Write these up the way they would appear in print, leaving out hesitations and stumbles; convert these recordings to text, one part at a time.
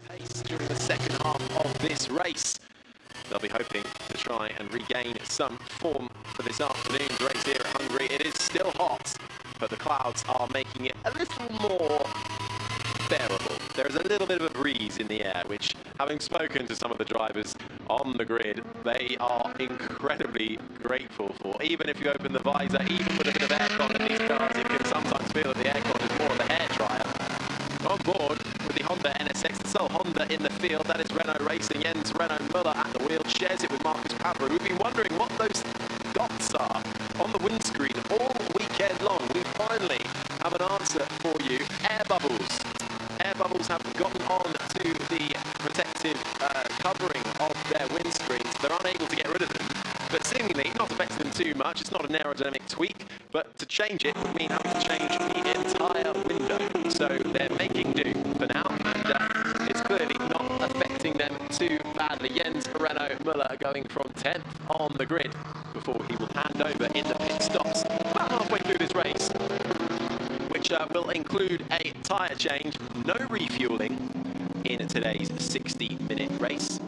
pace during the second half of this race. They'll be hoping to try and regain some form for this afternoon's race here at Hungary. It is still hot, but the clouds are making it a little more bearable. There is a little bit of a breeze in the air, which, having spoken to some of the drivers on the grid, they are incredibly grateful for. Even if you open the visor, even with a bit of aircon in these cars, it can sometimes feel that the aircon is more of a hairdryer. On board with the Honda NSX, the sole Honda in the field, that is Renault Racing. Jens Renault Müller at the wheel, shares it with Marcus Pavru. We've been wondering what those dots are on the windscreen all weekend long. We finally have an answer for you. Air bubbles. Air bubbles have gotten on to the protective covering of their windscreens. They're unable to get rid of them, but seemingly not affecting them too much. It's not an aerodynamic tweak, but to change it would mean having to change the entire window. So they're making do for now, and it's clearly not affecting them too badly. Jens Renault Müller going from 10th on the grid before he will hand over in the pit stops about halfway through this race, which will include a tyre change, no refueling in today's 60-minute race.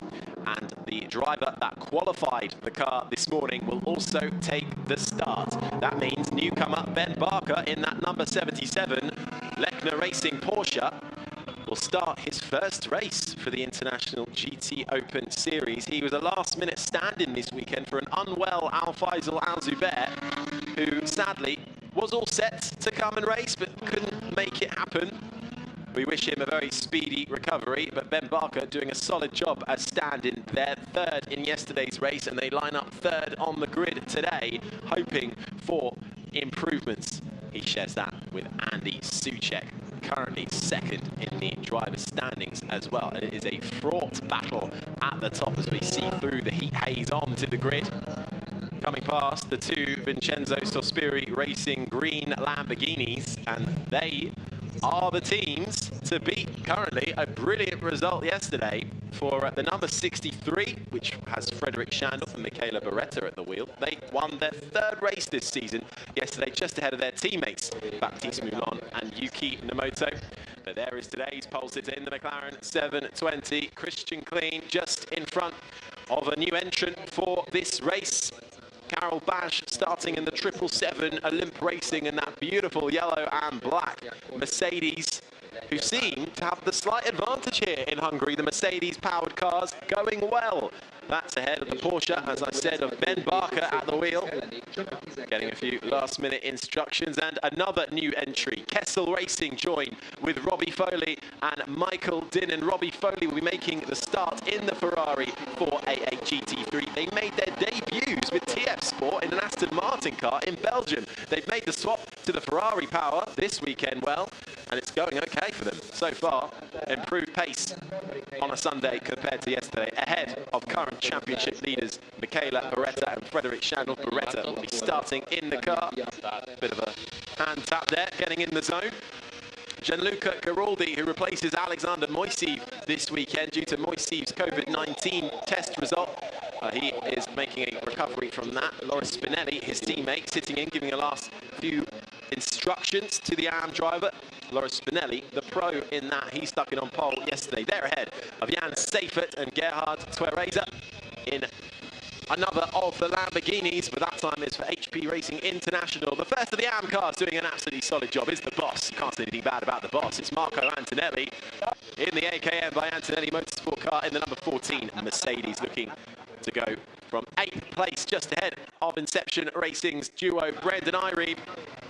And the driver that qualified the car this morning will also take the start. That means newcomer Ben Barker in that number 77 Lechner Racing Porsche will start his first race for the International GTOpen Series. He was a last-minute stand-in this weekend for an unwell Al Faisal Al Zubair, who sadly was all set to come and race but couldn't make it happen. We wish him a very speedy recovery, but Ben Barker doing a solid job as stand-in there, third in yesterday's race, and they line up third on the grid today, hoping for improvements. He shares that with Andy Soucek, currently second in the driver's standings as well. It is a fraught battle at the top as we see through the heat haze onto the grid. Coming past the two Vincenzo Sospiri Racing green Lamborghinis, and they are the teams to beat currently. A brilliant result yesterday for the number 63, which has Frederick Schandorf and Michaela Beretta at the wheel. They won their third race this season yesterday, just ahead of their teammates, Baptiste Moulon and Yuki Nomoto. But there is today's pole sitter in the McLaren 720. Christian Klein just in front of a new entrant for this race. Carol Bash starting in the 777 Olymp Racing in that beautiful yellow and black Mercedes, who seem to have the slight advantage here in Hungary. The Mercedes-powered cars going well. That's ahead of the Porsche, as I said, of Ben Barker at the wheel. Getting a few last-minute instructions, and another new entry. Kessel Racing join with Robbie Foley and Michael Dinnan. Robbie Foley will be making the start in the Ferrari 488 GT3. They made their debuts with TF Sport in an Aston Martin car in Belgium. They've made the swap to the Ferrari power this weekend well, and it's going okay for them so far. Improved pace on a Sunday compared to yesterday, ahead of current championship leaders Michaela Beretta and Frederick Schandorf. Beretta will be starting in the car. Bit of a hand tap there, getting in the zone. Gianluca Garaldi, who replaces Alexander Moiseev this weekend due to Moiseev's COVID-19 test result. He is making a recovery from that. Loris Spinelli, his teammate, sitting in, giving a last few instructions to the AM driver. Loris Spinelli, the pro in that, he stuck it on pole yesterday. They're ahead of Jan Seifert and Gerhard Twereza in another of the Lamborghinis, but that time is for HP Racing International. The first of the AM cars doing an absolutely solid job is the boss. Can't say anything bad about the boss. It's Marco Antonelli in the AKM by Antonelli Motorsport car in the number 14. Mercedes looking to go from 8th place, just ahead of Inception Racing's duo Brendan Irene.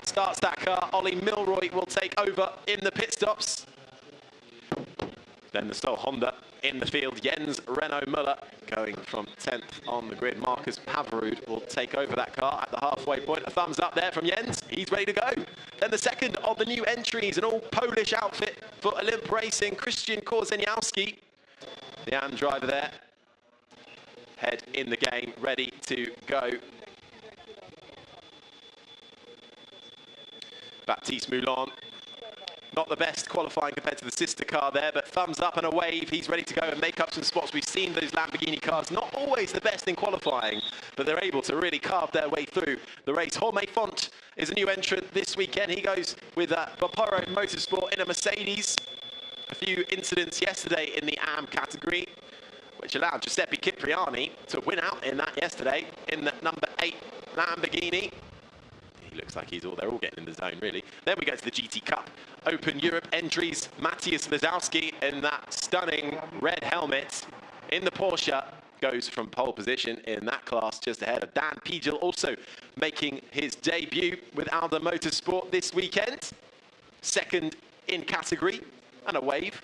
Starts that car. Ollie Milroy will take over in the pit stops. Then the sole Honda in the field, Jens Renault Müller going from 10th on the grid. Marcus Pavrud will take over that car at the halfway point. A thumbs up there from Jens. He's ready to go. Then the second of the new entries, an all-Polish outfit for Olymp Racing, Christian Korzeniowski. The AM driver there, head in the game, ready to go. Baptiste Moulon, not the best qualifying compared to the sister car there, but thumbs up and a wave. He's ready to go and make up some spots. We've seen those Lamborghini cars, not always the best in qualifying, but they're able to really carve their way through the race. Jorge Font is a new entrant this weekend. He goes with Vaporo Motorsport in a Mercedes. a few incidents yesterday in the AM category, which allowed Giuseppe Cipriani to win out in that yesterday in the number 8 Lamborghini. He looks like they're all getting in the zone, really. Then we go to the GT Cup Open Europe entries. Matthias Mizowski in that stunning red helmet in the Porsche goes from pole position in that class, just ahead of Dan Pijel, also making his debut with Alda Motorsport this weekend. Second in category, and a wave.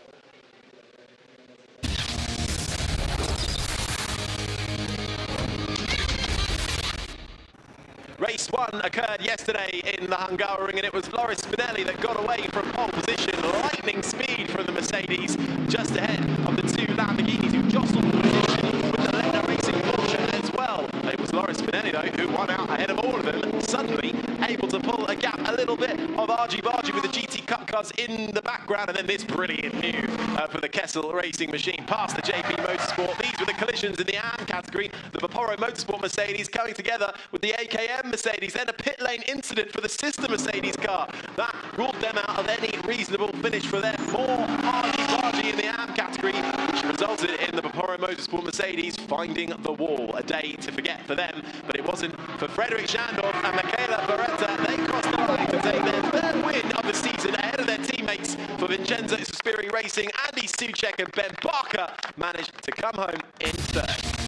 Race 1 occurred yesterday in the Hungaroring, and it was Loris Spinelli that got away from pole position. Lightning speed from the Mercedes, just ahead of the 2 Lamborghinis who jostled for position with the Lena Racing Porsche as well. It was Loris Spinelli, though, who won out ahead of all of them, suddenly able to pull a gap, a little bit of argy-bargy with the GT Cup cars in the background, and then this brilliant move for the Kessel Racing machine past the JP Motorsport. These were the collisions in the AM category. The Vapouro Motorsport Mercedes coming together with the AKM Mercedes, then a pit lane incident for the sister Mercedes car. That ruled them out of any reasonable finish for them. More argy-bargy in the AM category, which resulted in the Vapouro Motorsport Mercedes finding the wall. A day to forget for them, but it wasn't for Frederick Schandorf and Michaela Beretta. They crossed the line to take their third win of the season ahead of their teammates for Vincenzo Suspiri Racing. Andy Suchek and Ben Barker managed to come home in third.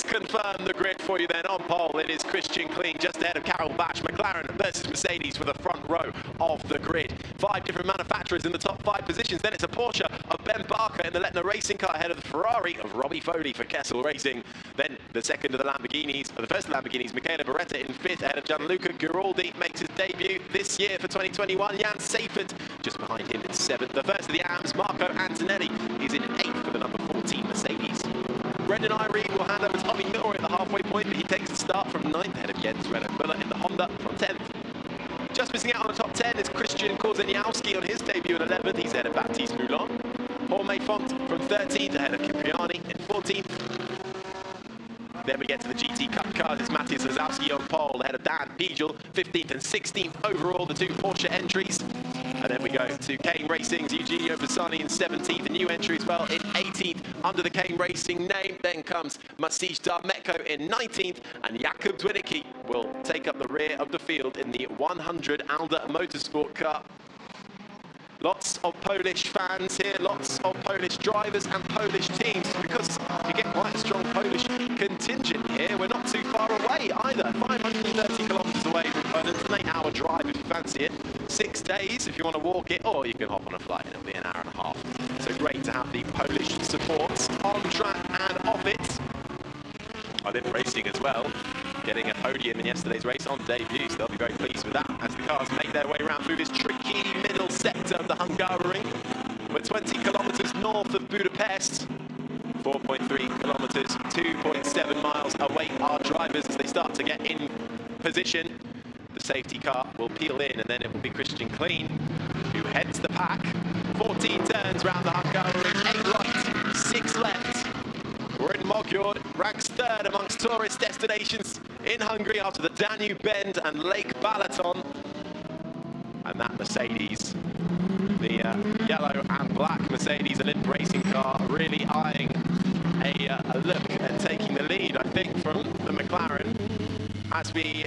Confirm the grid for you then. On pole, it is Christian Kleen just ahead of Carol Bash. McLaren versus Mercedes for the front row of the grid. 5 different manufacturers in the top 5 positions. Then it's a Porsche of Ben Barker in the Letner Racing car ahead of the Ferrari of Robbie Foley for Kessel Racing. Then the second of the Lamborghinis, or the first of the Lamborghinis, Michele Beretta in 5th ahead of Gianluca Giraldi. Makes his debut this year for 2021. Jan Seifert just behind him in 7th. The first of the AMs, Marco Antonelli, is in 8th for the number 14 Mercedes. Brendan Irene will hand over to Tommy Miller at the halfway point, but he takes the start from 9th ahead of Jens Renault Müller in the Honda from 10th. Just missing out on the top 10 is Christian Korzeniowski on his debut in 11th. He's ahead of Baptiste Moulin. Jorge Font from 13th ahead of Cipriani in 14th. Then we get to the GT Cup cars. It's Matthias Mizowski on pole ahead of Dan Pijel, 15th and 16th overall, the 2 Porsche entries. And then we go to Kane Racing's Eugenio Bassani in 17th, a new entry as well in 18th under the Kane Racing name. Then comes Maciej Darmetko in 19th, and Jakub Dwinicki will take up the rear of the field in the 100 Alda Motorsport car. Lots of Polish fans here, lots of Polish drivers and Polish teams, because you get quite a strong Polish contingent here. We're not too far away either, 530 kilometers away from Poland. It's an 8-hour drive if you fancy it, 6 days if you want to walk it, or you can hop on a flight and it'll be an hour and a half. So great to have the Polish support on track and off it. I live racing as well, getting a podium in yesterday's race on debut, so they'll be very pleased with that as the cars make their way around through this tricky middle sector of the Hungaroring. We're 20 kilometers north of Budapest, 4.3 kilometers, 2.7 miles await our drivers as they start to get in position. The safety car will peel in, and then it will be Christian Kleen who heads the pack. 14 turns round the Hungaroring, 8 right, 6 left. We're in Mogyor, ranks 3rd amongst tourist destinations in Hungary after the Danube Bend and Lake Balaton. And that Mercedes, the yellow and black Mercedes Olymp racing car, really eyeing a look at taking the lead, I think, from the McLaren as we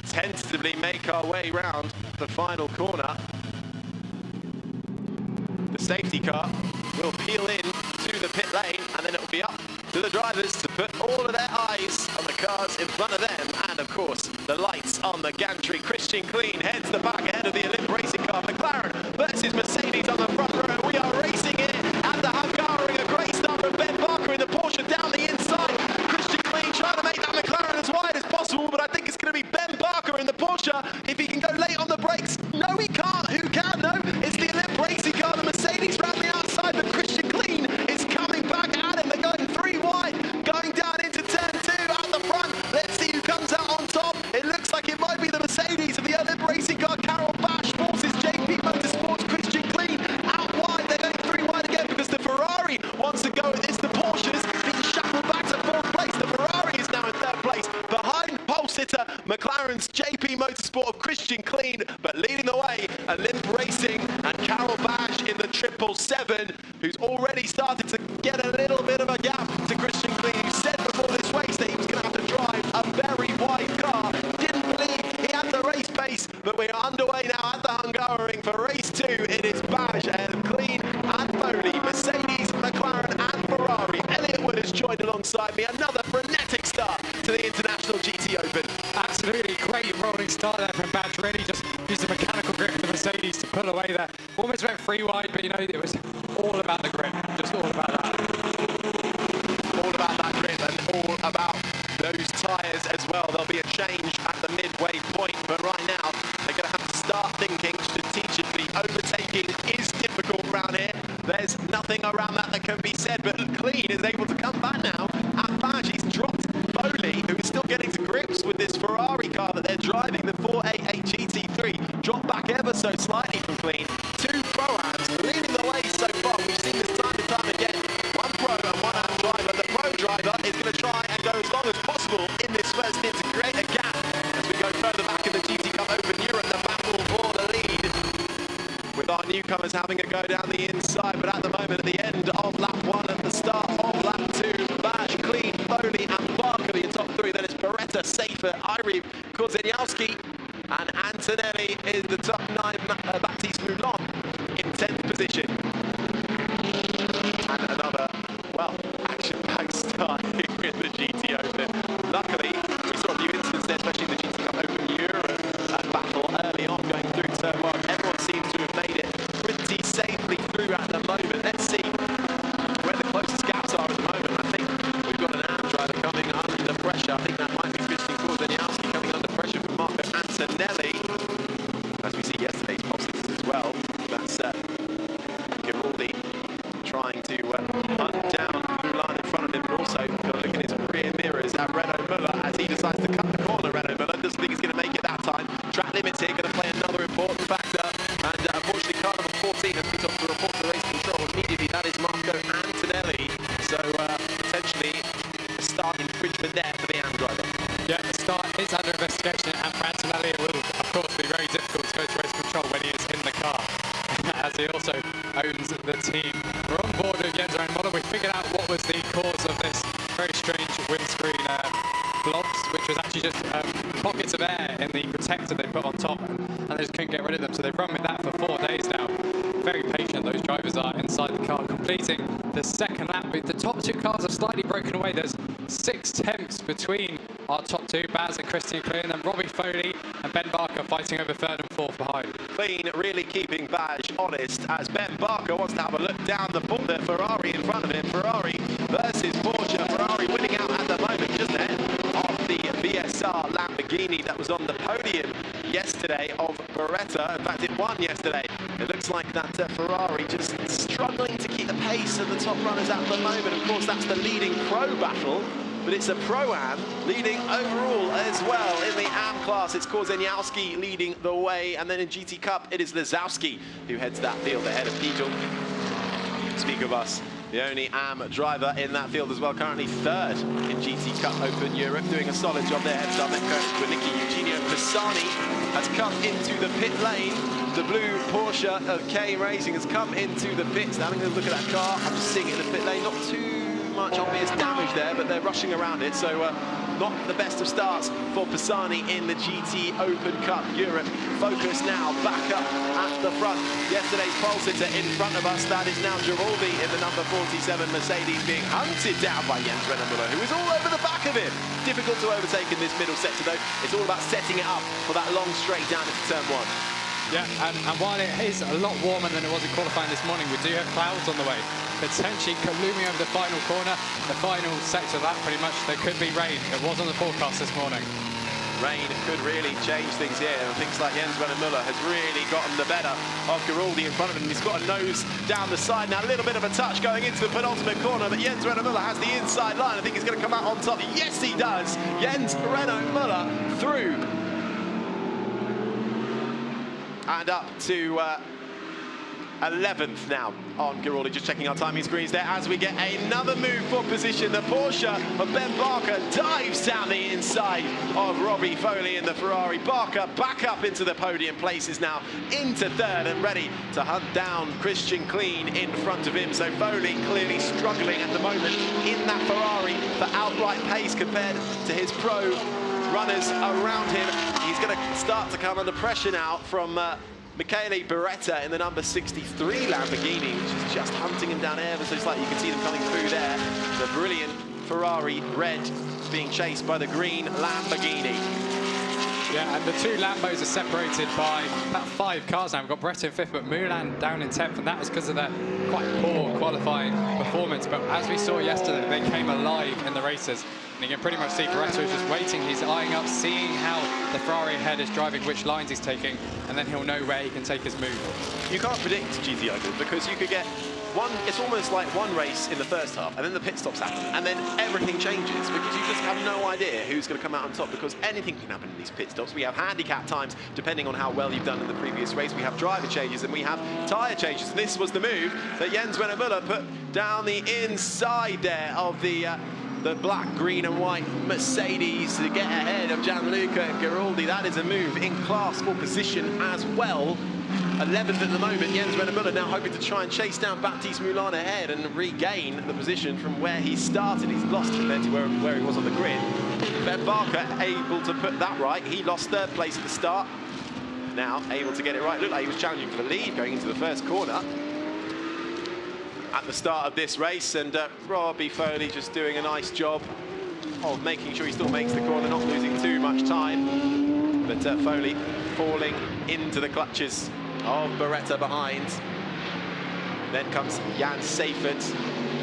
tentatively make our way round the final corner. The safety car will peel in to the pit lane, and then it will be up to the drivers to put all of their eyes on the cars in front of them, and of course the lights on the gantry. Christian Kleen heads the back ahead of the Olymp racing car. McLaren versus Mercedes on the front row. We are racing it at the Hungaroring. A great start from Ben Barker in the Porsche down the inside. Christian Kleen trying to make that McLaren as wide as possible, but I think it's going to be Ben Barker in the Porsche if he can go late on the brakes. No, he can't. Who can though? It's the Olymp racing car, the Mercedes round the outside, but Christian Kleen is coming back at him. They're going 3 wide, going down into turn 2 out the front. Let's see who comes out on top. It looks like it might be the Mercedes of the Olymp racing car. Carol Bash forces JP Motorsports. Christian Kleen out wide. They're going 3 wide competitor, McLaren's JP Motorsport of Christian Clean, but leading the way, Olymp Racing and Carol Bash in the 777, who's already started to get a little bit of a gap to Christian Clean, who said before this race that he was going to have to drive a very wide car. Didn't believe he had the race pace, but we are underway now at the Hungaroring for race 2. It is Bash and Clean and Foley, Mercedes, McLaren and Ferrari. Elliot Wood has joined alongside me. Another frenetic start to the International GTOpen. Absolutely great rolling start there from Bash. Really just used the mechanical grip of the Mercedes to pull away there. Almost went 3 wide, but you know, it was all about the grip. Just all about that. All about that grip and all about those tyres as well. There'll be a change at the midway point, but right now they're going to have to start thinking strategically. Overtaking is difficult around here. There's nothing around that can be said, but Clean is able to come back now. At Bash, he's dropped Foley, who is still getting to grips with this Ferrari car that they're driving, the 488 GT3. Dropped back ever so slightly from Clean. 2 Pro-Ams leading the way so far. We've seen this time and time again. 1 Pro and 1 Am driver. The Pro driver is going to try and go as long as possible in this first stint to create a gap as we go further back in the GT Cup Open Europe. The battle for the lead, with our newcomers having a go down the inside, but at the moment, at the end of lap 1 and the start of lap 2, Bash, Clean, Foley and Barker the top 3. Then it's Beretta, Safer, Irene, Korzeniowski and Antonelli is the top 9. Baptiste Moulon in 10th position. And another, well, action-packed start here in the GT Open. Luckily, we saw a few incidents there, especially in the GT Cup Open Europe battle early on going through turn 1. Everyone seems to have made it pretty safely through at the moment. Let's see where the closest gaps are at the moment. I think we've got an Am driver coming under pressure. I think that might be Christian Korzeniowski coming under pressure from Marco Antonelli. As we see yesterday's bosses as well. That's Giraldi trying to hunt down Moulin in front of him, but also got to look at his rear mirrors at Renault Muller as he decides to cut the corner. Renault Muller doesn't think he's going to make it that time. Track limits here going to play another important factor, and unfortunately car number 14 has been off to report to race control immediately. That is Marco Antonelli, so potentially a start infringement there for the Am driver. Yeah, the start is under investigation, and for Antonelli it will of course be very difficult to go to race control when he is in the car, as he also owns the team. We're on board with Jens Muller. We figured out what was the cause of this very strange windscreen blobs, which was actually just pockets of air in the protector they put on top, and they just couldn't get rid of them. So they've run with that for 4 days now. Very patient those drivers are inside the car, completing the second lap. The top 2 cars are slightly broken away. There's 6 tenths between our top 2, Baz and Christian Clean, and then Robbie Foley and Ben Barker fighting over 3rd and 4th behind. Clean really keeping Bash honest as Ben Barker wants to have a look down the ball there. Ferrari in front of him. Ferrari versus Porsche. Ferrari winning out at the moment, just ahead of the BSR Lamborghini that was on the podium yesterday of Beretta. In fact, it won yesterday. It looks like that Ferrari just struggling to keep the pace of the top runners at the moment. Of course, that's the leading Pro battle, but it's a Pro-Am leading overall as well. In the Am class, it's Korzeniowski leading the way, and then in GT Cup, it is Lizowski who heads that field ahead of Pidel. Speak of us, the only Am driver in that field as well, currently 3rd in GT Cup Open Europe, doing a solid job there. Head start Winicki. Eugenio Pisani has come into the pit lane. The blue Porsche of K Racing has come into the pits. Now having a look at that car, I'm just seeing it in the pit lane. Not too much obvious damage there, but they're rushing around it, so not the best of starts for Pisani in the GTOpen Cup Europe. Focus now back up at the front. Yesterday's pole sitter in front of us, that is now Giraldi in the number 47 Mercedes, being hunted down by Jens Muller, who is all over the back of him. Difficult to overtake in this middle sector though. It's all about setting it up for that long straight down into turn 1. Yeah, and while it is a lot warmer than it was in qualifying this morning, we do have clouds on the way, potentially looming over the final corner, the final sector of that pretty much. There could be rain. It was on the forecast this morning. Rain could really change things here. And things like Jens Muller has really gotten the better of Giraldi in front of him. He's got a nose down the side now. A little bit of a touch going into the penultimate corner, but Jens Muller has the inside line. I think he's going to come out on top. Yes, he does. Jens Muller through. And up to 11th now on Giraldi. Just checking our timing screens there as we get another move for position. The Porsche of Ben Barker dives down the inside of Robbie Foley in the Ferrari. Barker back up into the podium places now, into third and ready to hunt down Christian Clean in front of him. So Foley clearly struggling at the moment in that Ferrari for outright pace compared to his pro runners around him. He's going to start to come under pressure now from Michele Beretta in the number 63 Lamborghini, which is just hunting him down ever so slightly. You can see them coming through there. The brilliant Ferrari red being chased by the green Lamborghini. Yeah, and the two Lambos are separated by about 5 cars now. We've got Beretta in 5th, but Mulan down in 10th, and that was because of their quite poor qualifying performance. But as we saw yesterday, they came alive in the races. And you can pretty much see Beretta is just waiting. He's eyeing up, seeing how the Ferrari ahead is driving, which lines he's taking, and then he'll know where he can take his move. You can't predict GTOpen because you could get one, it's almost like one race in the first half, and then the pit stops happen, and then everything changes because you just have no idea who's going to come out on top, because anything can happen in these pit stops. We have handicap times depending on how well you've done in the previous race. We have driver changes and we have tyre changes. And this was the move that Jens Müller put down the inside there of the black, green and white Mercedes to get ahead of Gianluca Giraldi. That is a move in class for position as well. 11th at the moment. Jens Müller now hoping to try and chase down Baptiste Moulin ahead and regain the position from where he started. He's lost compared to where he was on the grid. Ben Barker able to put that right. He lost 3rd place at the start. Now able to get it right. Looked like he was challenging for the lead going into the first corner at the start of this race, and Robbie Foley just doing a nice job of making sure he still makes the corner, not losing too much time. But Foley falling into the clutches of Beretta behind. Then comes Jan Seifert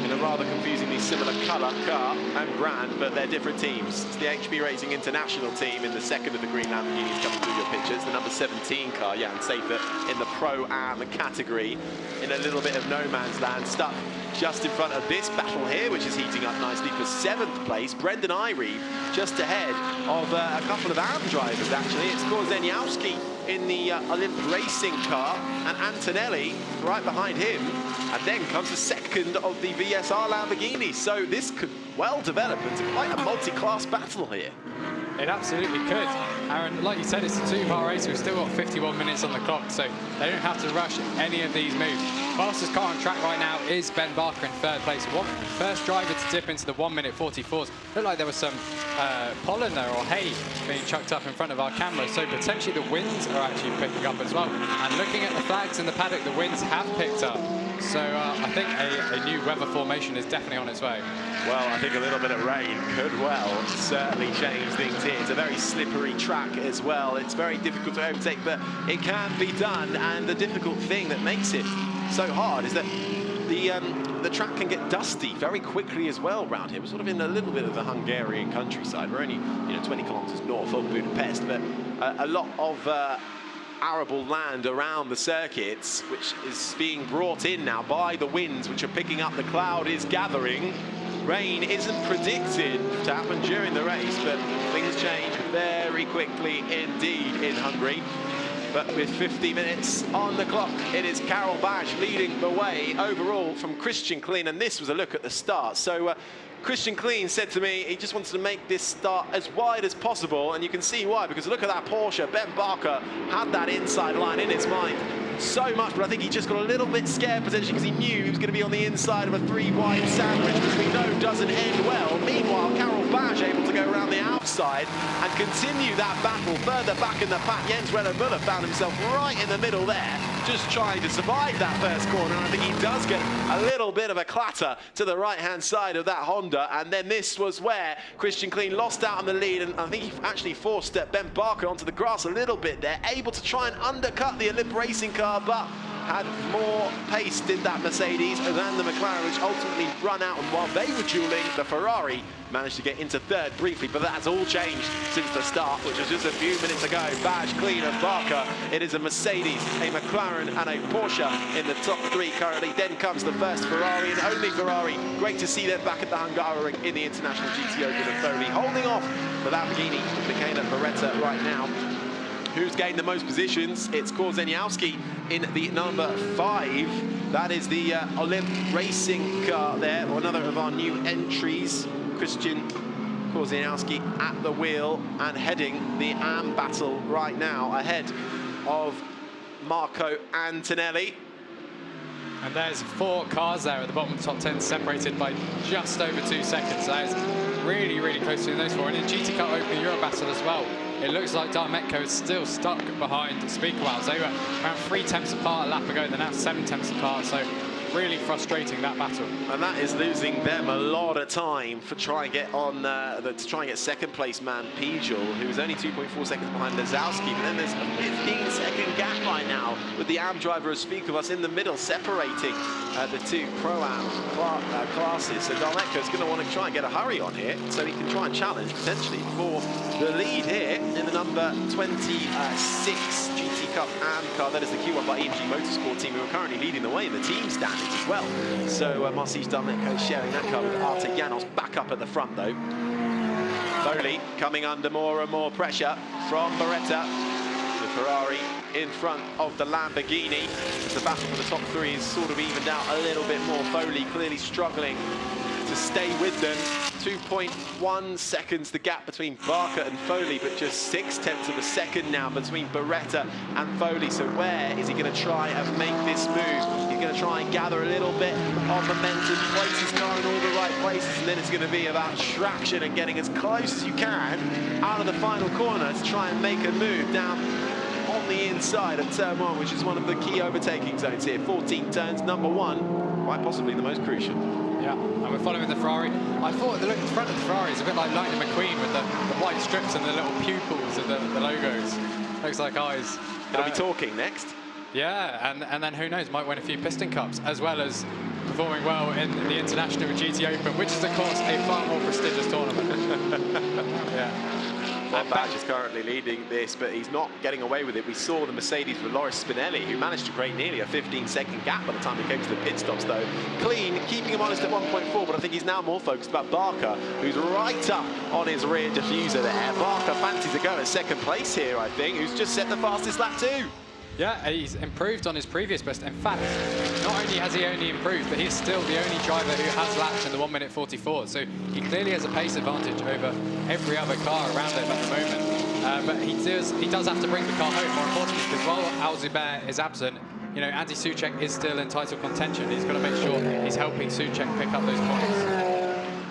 in a rather confusingly similar colour, car and brand, but they're different teams. It's the HB Racing International team in the second of the green Lamborghinis coming through your pictures. The number 17 car, Jan Seifert, in the Pro-Am category, in a little bit of no man's land, stuck just in front of this battle here, which is heating up nicely for 7th place. Brendan Irie just ahead of a couple of Am drivers, actually. It's Korzeniowski in the Olymp Racing car, and Antonelli right behind him. And then comes the second of the VSR Lamborghini. So this could well develop into quite a multi-class battle here. It absolutely could. Aaron, like you said, it's a 2-car race. We've still got 51 minutes on the clock, so they don't have to rush any of these moves. Fastest car on track right now is Ben Barker in 3rd place. First driver to dip into the 1:44s. Looked like there was some pollen there, or hay being chucked up in front of our camera, so potentially the winds are actually picking up as well. And looking at the flags in the paddock, the winds have picked up. So I think a new weather formation is definitely on its way. Well, I think a little bit of rain could well certainly change things here. It's a very slippery track as well. It's very difficult to overtake, but it can be done. And the difficult thing that makes it so hard is that the track can get dusty very quickly as well around here. We're sort of in a little bit of the Hungarian countryside. We're only 20 kilometers north of Budapest, but a lot of arable land around the circuits, which is being brought in now by the winds, which are picking up. The cloud is gathering. Rain isn't predicted to happen during the race, but things change very quickly indeed in Hungary. But with 50 minutes on the clock, it is Karel Baj leading the way overall from Christian Clean, and this was a look at the start. So Christian Clean said to me he just wanted to make this start as wide as possible, and you can see why, because look at that Porsche. Ben Barker had that inside line in his mind so much, but I think he just got a little bit scared potentially because he knew he was going to be on the inside of a 3-wide sandwich, which we know doesn't end well. Meanwhile, Karel Baj able to go around the outside and continue that battle further back in the pack. Jens Müller found himself right in the middle there, just trying to survive that first corner, and I think he does get a little bit of a clatter to the right-hand side of that Honda, and then this was where Christian Clean lost out on the lead, and I think he actually forced Ben Barker onto the grass a little bit there, able to try and undercut the Olymp Racing car, but had more pace, did that Mercedes, than the McLaren, which ultimately run out, and while they were dueling, the Ferrari managed to get into 3rd briefly, but that's all changed since the start, which was just a few minutes ago. Baj, Clean and Barker. It is a Mercedes, a McLaren and a Porsche in the top 3 currently. Then comes the first Ferrari, and only Ferrari. Great to see them back at the Hungaroring in the International GTOpen, and Foley holding off the Lamborghini, Michele Beretta right now. Who's gained the most positions? It's Korzeniowski in the number 5. That is the Olymp Racing car there, or another of our new entries. Christian Korzeniowski at the wheel and heading the AM battle right now, ahead of Marco Antonelli. And there's 4 cars there at the bottom of the top 10, separated by just over 2 seconds. So that is really, really close to those 4. And in GTOpen Euro battle as well, it looks like Darmetko is still stuck behind Speaker Wows. They were around 3 tenths apart a lap ago, they're now 7 tenths apart. So really frustrating, that battle. And that is losing them a lot of time for trying to get on to try and get second place man Pijol, who's only 2.4 seconds behind Mizowski. But then there's a 15-second gap right now with the AM driver of Speakerwas in the middle, separating the 2 pro-am classes. So Darmetko's going to want to try and get a hurry on here, so he can try and challenge potentially for the lead here in the number 26 GT Cup AM car. That is the Q1 by EMG Motorsport team, who are currently leading the way in the team standings as well. So Matthias Darmetko sharing that car with Arte Janos back up at the front though. Foley coming under more and more pressure from Beretta. The Ferrari in front of the Lamborghini. As the battle for the top 3 is sort of evened out a little bit more. Foley clearly struggling to stay with them. 2.1 seconds the gap between Barker and Foley, but just 6 tenths of a second now between Beretta and Foley. So where is he going to try and make this move? He's going to try and gather a little bit of momentum, place his car in all the right places, and then it's going to be about traction and getting as close as you can out of the final corner to try and make a move down on the inside of turn 1, which is one of the key overtaking zones here. 14 turns, number 1, quite possibly the most crucial. Yeah, and we're following the Ferrari. I thought the look at the front of the Ferrari is a bit like Lightning McQueen with the white strips and the little pupils of the logos. Looks like eyes. It'll be talking next. Yeah, and then who knows, might win a few piston cups, as well as performing well in the International GTOpen, which is, of course, a far more prestigious tournament. Yeah. Well, Badge is currently leading this, but he's not getting away with it. We saw the Mercedes with Loris Spinelli, who managed to create nearly a 15-second gap by the time he came to the pit stops, though. Clean, keeping him honest at 1.4, but I think he's now more focused about Barker, who's right up on his rear diffuser there. Barker fancies a go at second place here, I think, who's just set the fastest lap too. Yeah, he's improved on his previous best. In fact, not only has he only improved, but he's still the only driver who has lapped in the 1:44. So he clearly has a pace advantage over every other car around him at the moment. But he does have to bring the car home, more importantly, because while Al-Zubair is absent, you know, Andy Soucek is still in title contention. He's got to make sure he's helping Soucek pick up those points.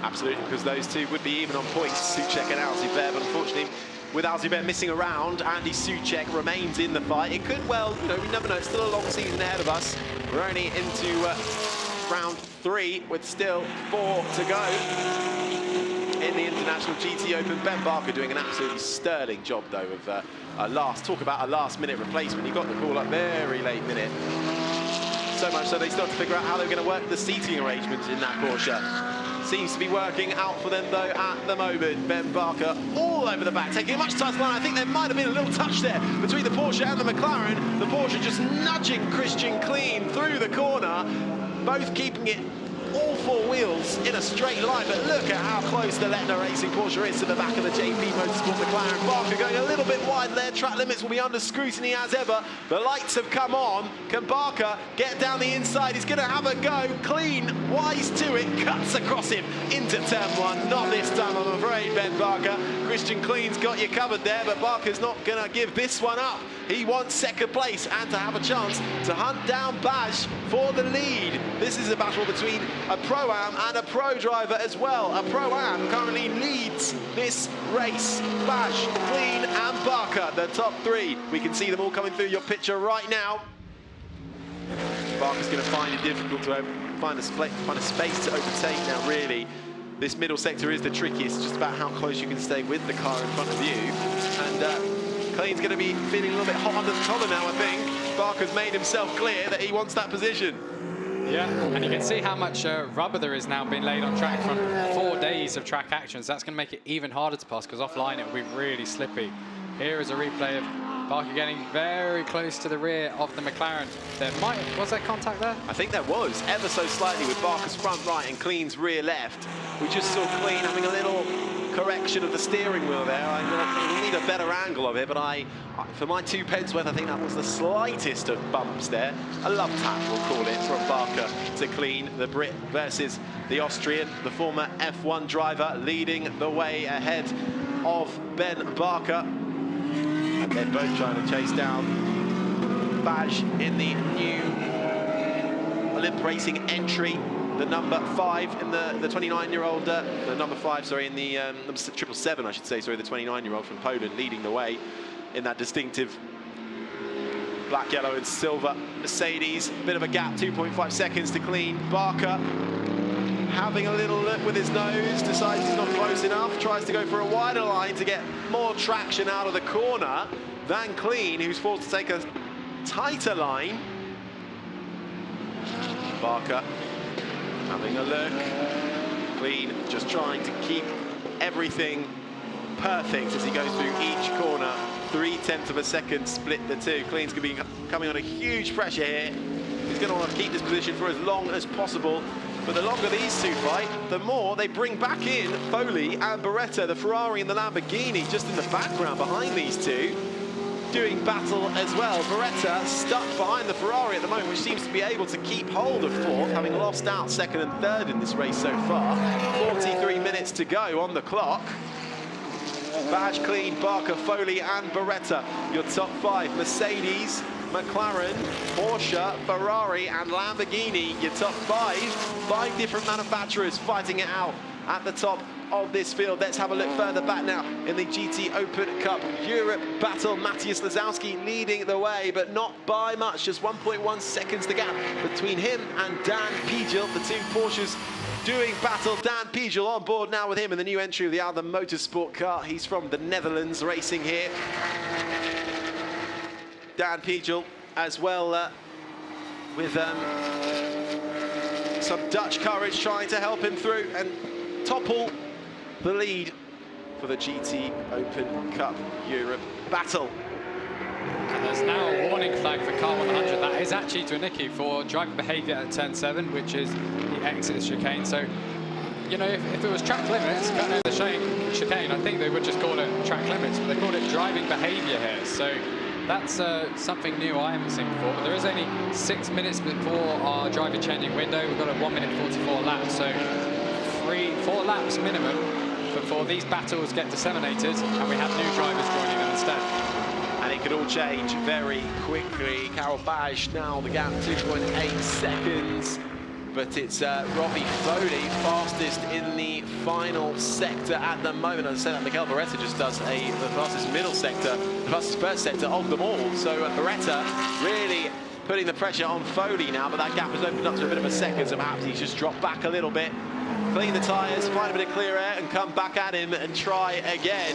Absolutely, because those two would be even on points, Soucek and Al-Zubair, but unfortunately, with Al-Zubair missing around, Andy Soucek remains in the fight. It could well, you know, we never know, it's still a long season ahead of us. We're only into round 3 with still 4 to go in the International GTOpen. Ben Barker doing an absolutely sterling job, though, of talk about a last-minute replacement. He got the call up very late minute. So much so they start to figure out how they're going to work the seating arrangements in that Porsche. Seems to be working out for them, though, at the moment. Ben Barker all over the back, taking a much tighter line. I think there might have been a little touch there between the Porsche and the McLaren. The Porsche just nudging Christian Clean through the corner, both keeping it all 4 wheels in a straight line. But look at how close the Lettner Racing Porsche is to the back of the JP Motorsport McLaren. Barker going a little bit wide there. Track limits will be under scrutiny as ever. The lights have come on. Can Barker get down the inside? He's going to have a go. Clean, wise to it, cuts across him into turn 1. Not this time, I'm afraid, Ben Barker. Christian Clean's got you covered there, but Barker's not going to give this one up. He wants second place and to have a chance to hunt down Baj for the lead. This is a battle between a Pro-Am and a Pro driver as well. A Pro-Am currently leads this race. Baj, Clean and Barker, the top 3. We can see them all coming through your picture right now. Barker's going to find it difficult to find a space to overtake now, really. This middle sector is the trickiest, just about how close you can stay with the car in front of you. And Clean's going to be feeling a little bit hot under the collar now, I think. Barker's made himself clear that he wants that position. Yeah, and you can see how much rubber there is now being laid on track from 4 days of track actions. That's going to make it even harder to pass, because offline it will be really slippy. Here is a replay of Barker getting very close to the rear of the McLaren. Was there contact there? I think there was, ever so slightly, with Barker's front right and Clean's rear left. We just saw Clean having a little correction of the steering wheel there. I need a better angle of it, but for my 2 pence worth, I think that was the slightest of bumps there. A love tap, we'll call it, from Barker to Clean, the Brit versus the Austrian, the former F1 driver, leading the way ahead of Ben Barker. And they're both trying to chase down Baj in the new Olymp Racing entry, the number 5 in the 29-year-old, the number 5, sorry, in the number 777, I should say, sorry, the 29-year-old from Poland, leading the way in that distinctive black, yellow and silver Mercedes. Bit of a gap, 2.5 seconds to Clean. Barker having a little look with his nose, decides he's not close enough, tries to go for a wider line to get more traction out of the corner than Clean, who's forced to take a tighter line. Barker having a look. Clean just trying to keep everything perfect as he goes through each corner. 0.3 of a second split the two. Clean's going to be coming on a huge pressure here. He's going to want to keep this position for as long as possible. But the longer these two fight, the more they bring back in Foley and Beretta, the Ferrari and the Lamborghini, just in the background behind these two, doing battle as well. Beretta stuck behind the Ferrari at the moment, which seems to be able to keep hold of fourth, having lost out second and third in this race so far. 43 minutes to go on the clock. Baj, Clean, Barker, Foley and Beretta, your top 5. Mercedes, McLaren, Porsche, Ferrari and Lamborghini, your top 5. 5 different manufacturers fighting it out at the top of this field. Let's have a look further back now in the GTOpen Cup Europe battle. Matthias Mizowski leading the way, but not by much, just 1.1 seconds the gap between him and Dan Pijl, the two Porsches doing battle. Dan Pijl on board now with him in the new entry of the Alden Motorsport car. He's from the Netherlands racing here. Dan Pijl as well with some Dutch courage trying to help him through and topple the lead for the GTOpen Cup Europe battle. And there's now a warning flag for car 100. That is actually to Nicky for driving behaviour at turn 7, which is the exit chicane. So, you know, if it was track limits, kind of the chicane, I think they would just call it track limits, but they called it driving behaviour here. So that's something new I haven't seen before. But there is only 6 minutes before our driver changing window. We've got a 1:44 laps, so 4 laps minimum before these battles get disseminated, and we have new drivers joining them instead. And it could all change very quickly. Karel Baj now the gap 2.8 seconds, but it's Robbie Foley fastest in the final sector at the moment. As I said, that Miguel Beretta just does the fastest middle sector, the fastest first sector of them all. So Beretta really putting the pressure on Foley now, but that gap has opened up to a bit of a second, so perhaps he's just dropped back a little bit. Clean the tyres, find a bit of clear air and come back at him and try again.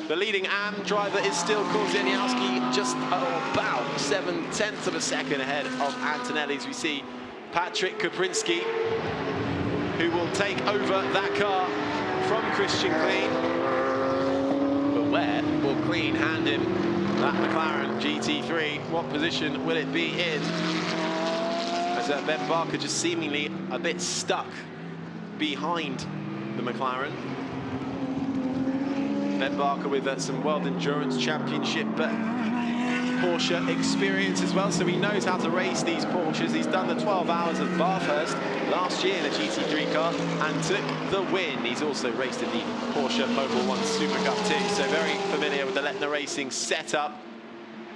The leading AM driver is still Korzeniowski, just about 0.7 of a second ahead of Antonelli, as we see Patrick Kaprinski, who will take over that car from Christian Clean. But where will Clean hand him that McLaren GT3? What position will it be in? As Ben Barker just seemingly a bit stuck behind the McLaren. Ben Barker with some World Endurance Championship Porsche experience as well, so he knows how to race these Porsches. He's done the 12 hours of Bathurst last year in a GT3 car and took the win. He's also raced in the Porsche Mobil 1 Super Cup too, so very familiar with the Lettner Racing setup.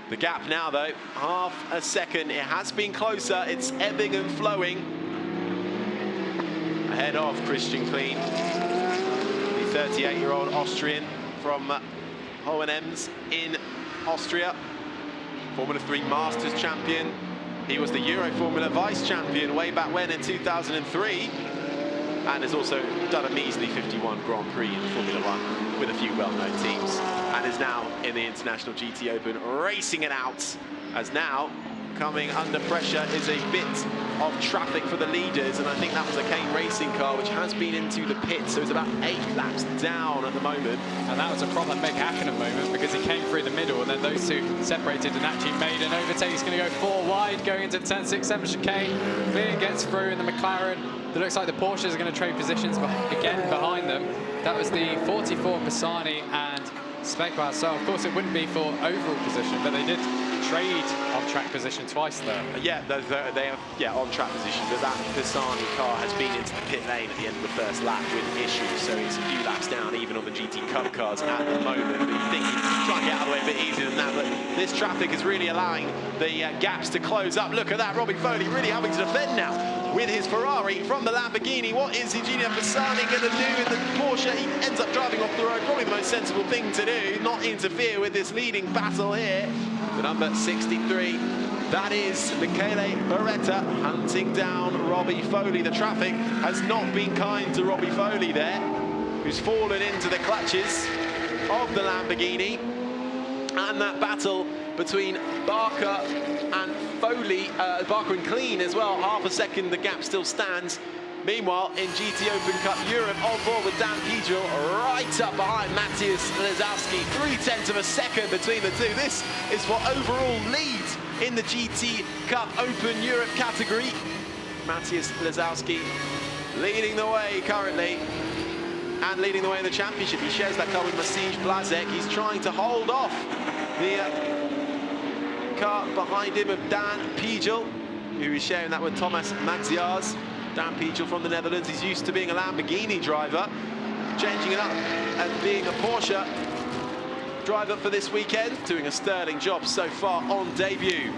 The gap now, though, half a second. It has been closer. It's ebbing and flowing. Ahead of Christian Clean, the 38-year-old Austrian from Hohenems in Austria. Formula 3 Masters champion. He was the Euro Formula Vice champion way back when in 2003. And has also done a measly 51 Grand Prix in Formula 1 with a few well-known teams, and is now in the International GT Open racing it out, as now coming under pressure is a bit of traffic for the leaders, and I think that was a Kane Racing car which has been into the pit, so it's about 8 laps down at the moment. And that was a proper Mick Hakkinen moment, because he came through the middle and then those two separated and actually made an overtake. He's going to go 4 wide going into the 10.67 chicane. Clean gets through in the McLaren. It looks like the Porsches are going to trade positions again behind them. That was the 44 Pisani and Spekwa. So of course it wouldn't be for overall position, but they did trade on-track position twice there. Yeah, they are on-track position, but that Pisani car has been into the pit lane at the end of the first lap with issues, so it's a few laps down even on the GT Cup cars at the moment. But you think you try and get out of the way a bit easier than that, but this traffic is really allowing the gaps to close up. Look at that, Robbie Foley really having to defend now with his Ferrari from the Lamborghini. What is Eugenio Pisani going to do in the Porsche? He ends up driving off the road, probably the most sensible thing to do, not interfere with this leading battle here. The number 63, that is Michele Beretta hunting down Robbie Foley. The traffic has not been kind to Robbie Foley there, who's fallen into the clutches of the Lamborghini. And that battle between Barker and Foley, Barker and Clean as well, half a second the gap still stands. Meanwhile, in GTOpen Cup Europe, on board with Dan Pijel, right up behind Matthias Mizowski, 0.3 of a second between the two. This is for overall lead in the GT Cup Open Europe category. Matthias Mizowski leading the way currently, and leading the way in the championship. He shares that car with Maciej Blazek. He's trying to hold off the car behind him of Dan Pijel, who is sharing that with Thomas Magziarz. Dan Pijel from the Netherlands. He's used to being a Lamborghini driver, changing it up and being a Porsche driver for this weekend, doing a sterling job so far on debut.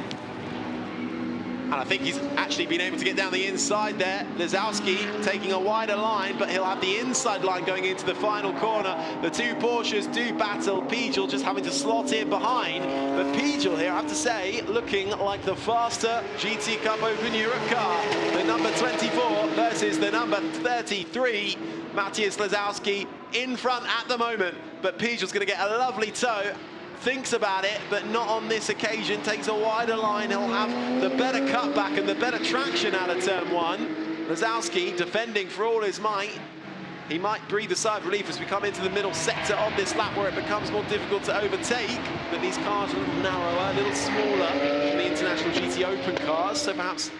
And I think he's actually been able to get down the inside there. Mizowski taking a wider line, but he'll have the inside line going into the final corner. The two Porsches do battle. Pijel just having to slot in behind. But Pijel here, I have to say, looking like the faster GT Cup Open Europe car. The number 24 versus the number 33. Matthias Mizowski in front at the moment, but Pijel's going to get a lovely tow. Thinks about it, but not on this occasion. Takes a wider line. He'll have the better cutback and the better traction out of turn one. Mizowski defending for all his might. He might breathe a sigh of relief as we come into the middle sector of this lap, where it becomes more difficult to overtake. But these cars are a little narrower, a little smaller than the International GT Open cars, so perhaps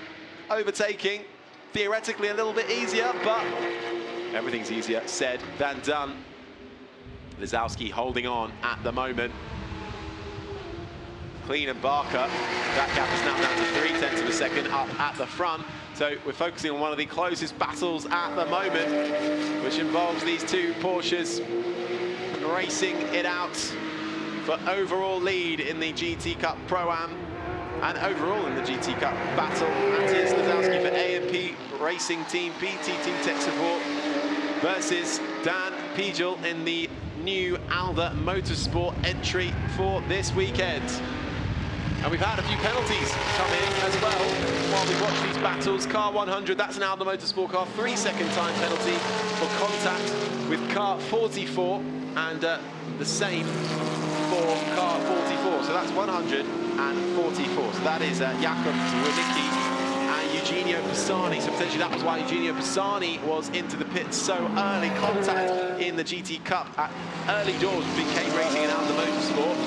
overtaking theoretically a little bit easier, but everything's easier said than done. Mizowski holding on at the moment. Clean and Barker, that gap is now down to 0.3 of a second up at the front. So we're focusing on one of the closest battles at the moment, which involves these two Porsches racing it out for overall lead in the GT Cup Pro-Am and overall in the GT Cup battle. Matthias Mizowski for A&P Racing Team PT2 Tech Support versus Dan Pijel in the new Alda Motorsport entry for this weekend. And we've had a few penalties come in as well while we watch these battles. Car 100, that's an Alda Motorsport car, 3-second time penalty for contact with car 44, and the same for car 44. So that's 144. So that is Jakub Zwinicki and Eugenio Pisani. So potentially that was why Eugenio Pisani was into the pits so early. Contact in the GT Cup at early doors between K Racing and Alda Motorsport.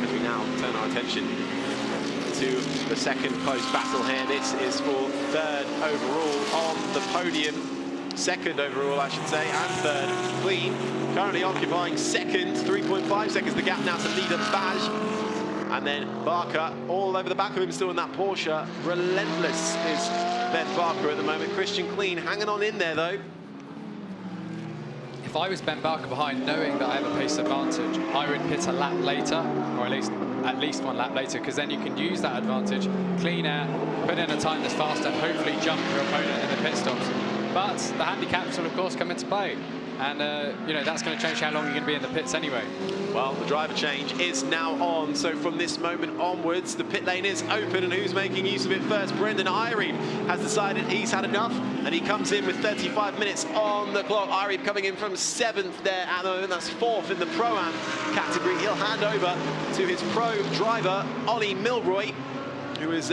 As we now turn our attention to the second close battle here. This is for third overall on the podium. Second overall, I should say, and third Clean. Currently occupying second, 3.5 seconds the gap now to leader Baj. And then Barker all over the back of him, still in that Porsche. Relentless is Ben Barker at the moment. Christian Clean hanging on in there though. If I was Ben Barker behind, knowing that I have a pace advantage, I would pit a lap later, or at least one lap later, because then you can use that advantage, clean air, put in a time that's faster, and hopefully jump your opponent in the pit stops. But the handicaps will of course come into play, and you know, that's going to change how long you're going to be in the pits anyway. Well, the driver change is now on, so from this moment onwards, the pit lane is open, and who's making use of it first? Brendan Irene has decided he's had enough, and he comes in with 35 minutes on the clock. Irene coming in from 7th there at the moment, that's 4th in the Pro-Am category. He'll hand over to his pro driver, Ollie Milroy, who has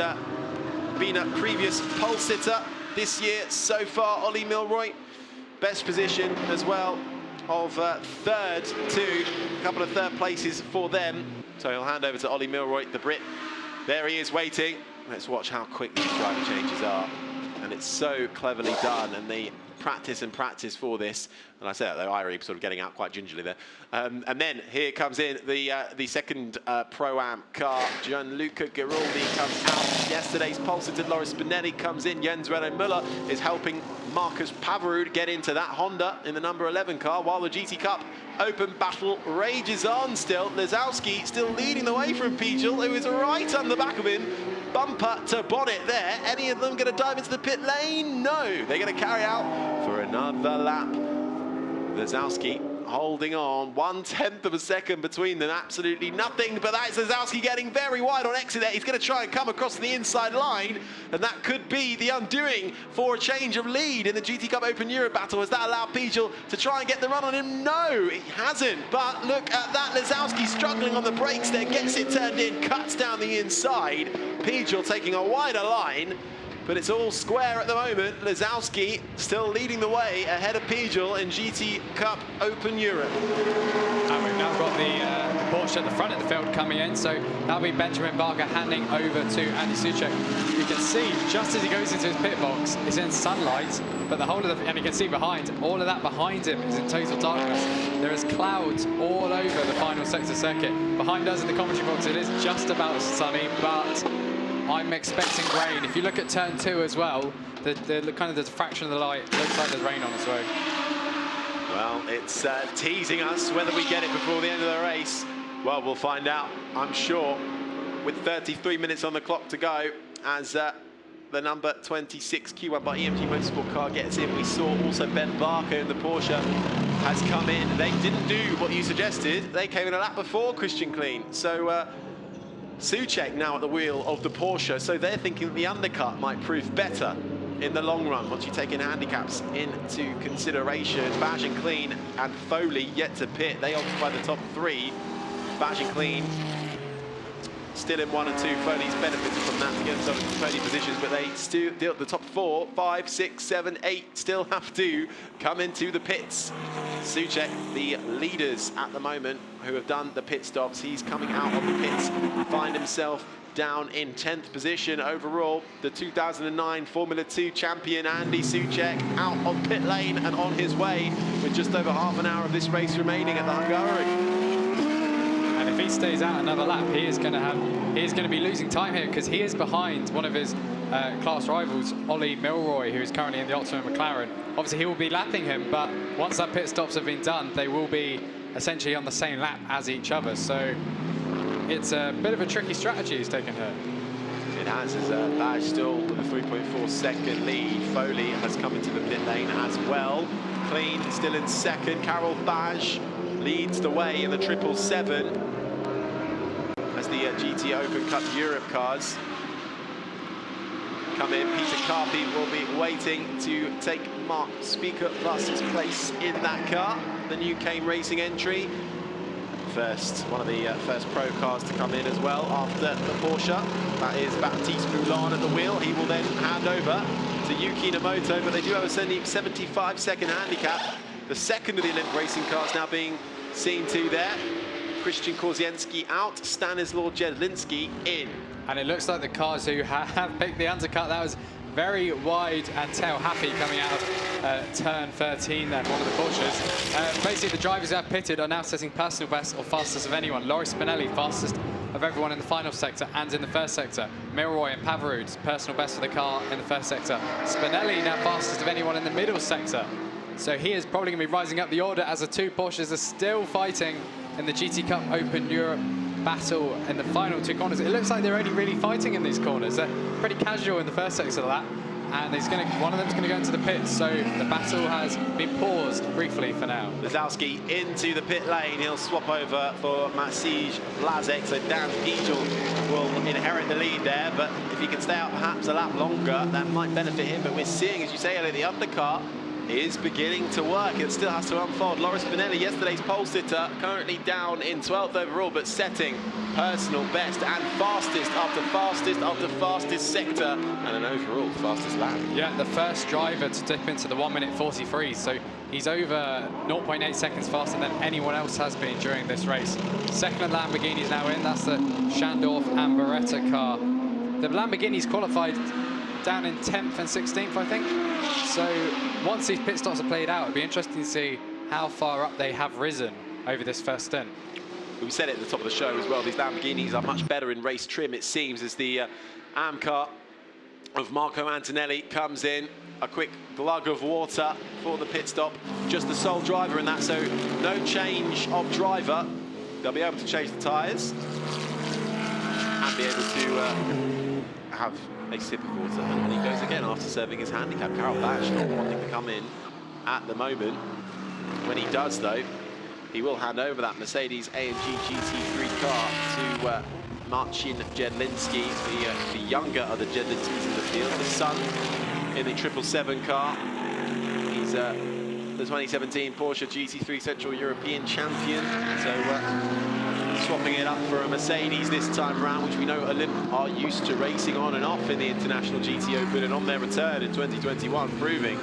been a previous pole sitter this year so far. Ollie Milroy, best position as well of third to a couple of third places for them. So he'll hand over to Ollie Milroy, the Brit. There he is waiting. Let's watch how quick these driver changes are. And it's so cleverly done, and the practice and practice for this. And I say that though, Irie sort of getting out quite gingerly there. And then here comes in the second Pro-Am car. Gianluca Giraldi comes out. Yesterday's pole sitter Loris Spinelli comes in. Jens Renaud Müller is helping Marcus Pavarud get into that Honda in the number 11 car, while the GT Cup Open battle rages on still. Lizowski still leading the way from Pijl, who is right on the back of him. Bumper to bonnet there. Any of them going to dive into the pit lane? No. They're going to carry out for another lap. Lizowski holding on, 1/10 of a second between them, absolutely nothing, but that's Lizowski getting very wide on exit there. He's going to try and come across the inside line, and that could be the undoing for a change of lead in the GT Cup Open Europe battle. Has that allowed Pijl to try and get the run on him? No, it hasn't, but look at that, Lizowski struggling on the brakes there, gets it turned in, cuts down the inside. Pijl taking a wider line, but it's all square at the moment. Lizowski still leading the way ahead of Pijl in GT Cup Open Europe. And we've now got the Porsche at the front of the field coming in, so that'll be Benjamin Barker handing over to Andy Soucek. You can see just as he goes into his pit box, it's in sunlight, but the whole of the, and you can see behind, all of that behind him is in total darkness. There is clouds all over the final sector circuit. Behind us in the commentary box, it is just about sunny, but I'm expecting rain. If you look at turn 2 as well, the kind of the diffraction of the light looks like there's rain on its way. Well, it's teasing us whether we get it before the end of the race. Well, we'll find out, I'm sure, with 33 minutes on the clock to go as the number 26 Q1 by EMG Motorsport car gets in. We saw also Ben Barker in the Porsche has come in. They didn't do what you suggested. They came in a lap before Christian Klein. So Soucek now at the wheel of the Porsche, so they're thinking that the undercut might prove better in the long run once you take in handicaps into consideration. Baj and Klein and Foley yet to pit. They occupy the top 3. Baj and Klein still in 1 and 2. Foley's benefited from that to get themselves into podium positions, but they still deal the top 4, 5, 6, 7, 8 still have to come into the pits. Soucek, the leaders at the moment, who have done the pit stops. He's coming out of the pits, find himself down in 10th position overall. The 2009 Formula 2 champion Andy Soucek out on pit lane and on his way with just over half an hour of this race remaining at the Hungaroring. And if he stays out another lap, he is going to be losing time here, because he is behind one of his class rivals, Ollie Milroy, who is currently in the Optima McLaren. Obviously, he will be lapping him, but once that pit stops have been done, they will be essentially on the same lap as each other. So it's a bit of a tricky strategy he's taken here. It has, as Baj still with a 3.4 second lead. Foley has come into the pit lane as well. Klein still in second. Carol Baj leads the way in the 777 as the GT Open Cup Europe cars come in. Peter Carpy will be waiting to take Mark Speaker Last's place in that car, the new Kane Racing entry. One of the first pro cars to come in as well after the Porsche. That is Baptiste Moulin at the wheel. He will then hand over to Yuki Namoto, but they do have a 75-second handicap. The second of the Olympic racing cars now being seen to there. Christian Kozienski out, Stanislaw Jedlinski in. And it looks like the cars who have picked the undercut, that was very wide and tail happy coming out of turn 13 then, one of the Porsches. Basically, the drivers who have pitted are now setting personal best or fastest of anyone. Loris Spinelli, fastest of everyone in the final sector and in the first sector. Milroy and Pavarud, personal best for the car in the first sector. Spinelli now fastest of anyone in the middle sector. So he is probably going to be rising up the order as the two Porsches are still fighting in the GT Cup Open Europe battle in the final 2 corners. It looks like they're only really fighting in these corners. They're pretty casual in the first sector of that, and one of them's going to go into the pits, so the battle has been paused briefly for now. Lizowski into the pit lane. He'll swap over for Maciej Blazek, so Dan Pijl will inherit the lead there, but if he can stay out perhaps a lap longer, that might benefit him. But we're seeing, as you say, Ellie, the undercar is beginning to work. It still has to unfold. Loris Spinelli, yesterday's pole sitter, currently down in 12th overall, but setting personal best and fastest after fastest after fastest sector, and an overall fastest lap. Yeah, the first driver to dip into the 1:43, so he's over 0.8 seconds faster than anyone else has been during this race. Second Lamborghini is now in. That's the Schandorf and Beretta car. The Lamborghini's qualified down in 10th and 16th, I think. So once these pit stops are played out, it'd be interesting to see how far up they have risen over this first stint. We said it at the top of the show as well, these Lamborghinis are much better in race trim, it seems, as the AM car of Marco Antonelli comes in. A quick glug of water for the pit stop. Just the sole driver in that, so no change of driver. They'll be able to change the tyres and be able to have a sip of water. And he goes again after serving his handicap. Karel Bash not wanting to come in at the moment. When he does, though, he will hand over that Mercedes AMG GT3 car to Marcin Jedlinski, the younger of the Jedlinskis in the field, the son in the 777 car. He's the 2017 Porsche GT3 Central European champion. So swapping it up for a Mercedes this time around, which we know Olymp are used to racing on and off in the International GTOpen, and on their return in 2021, proving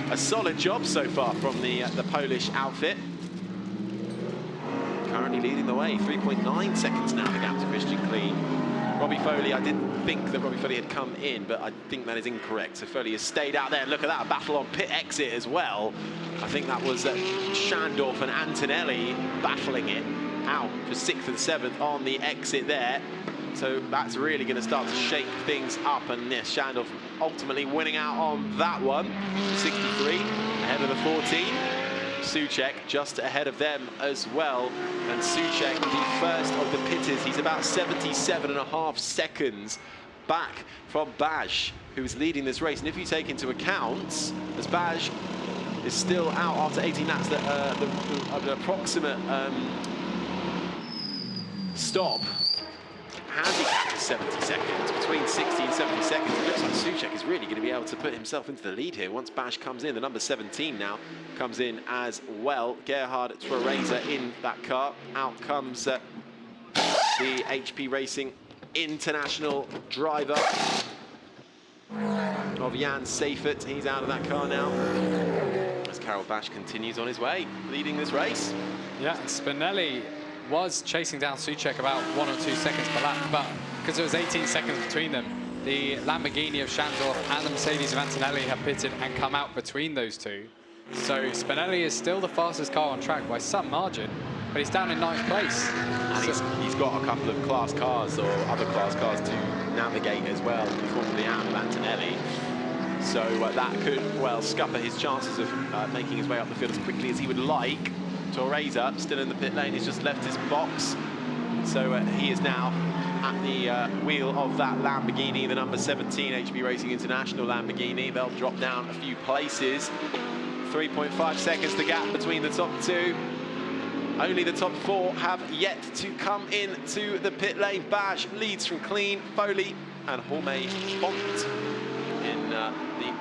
a solid job so far from the Polish outfit. Currently leading the way, 3.9 seconds now, the gap to Christian Clean. Robbie Foley, I didn't think that Robbie Foley had come in, but I think that is incorrect. So Foley has stayed out there. Look at that, a battle on pit exit as well. I think that was Schandorf and Antonelli battling it out for 6th and 7th on the exit there. So that's really going to start to shake things up. And yes, Schandorf ultimately winning out on that one. 63 ahead of the 14. Souček just ahead of them as well, and Souček the first of the pitters. He's about 77.5 seconds back from Baj, who is leading this race. And if you take into account, as Baj is still out after 18 laps, the approximate stop handicap is 70 seconds, between 60 and 70 seconds. It looks like Souček is really going to be able to put himself into the lead here once Baj comes in. The number 17 now comes in as well. Gerhard Twereza in that car. Out comes the HP Racing international driver of Jan Seifert. He's out of that car now, as Karel Bash continues on his way, leading this race. Yeah, Spinelli was chasing down Souček about 1 or 2 seconds per lap, but because there was 18 seconds between them, the Lamborghini of Schandorf and the Mercedes of Antonelli have pitted and come out between those two. So Spinelli is still the fastest car on track by some margin, but he's down in 9th place. And he's got a couple of class cars or other class cars to navigate as well before the out of Antonelli. So that could, well, scupper his chances of making his way up the field as quickly as he would like. Twereza still in the pit lane, he's just left his box. So he is now at the wheel of that Lamborghini, the number 17 HB Racing International Lamborghini. They'll drop down a few places. 3.5 seconds the gap between the top two. Only the top 4 have yet to come into the pit lane. Baj leads from Clean, Foley and Jorge Font in the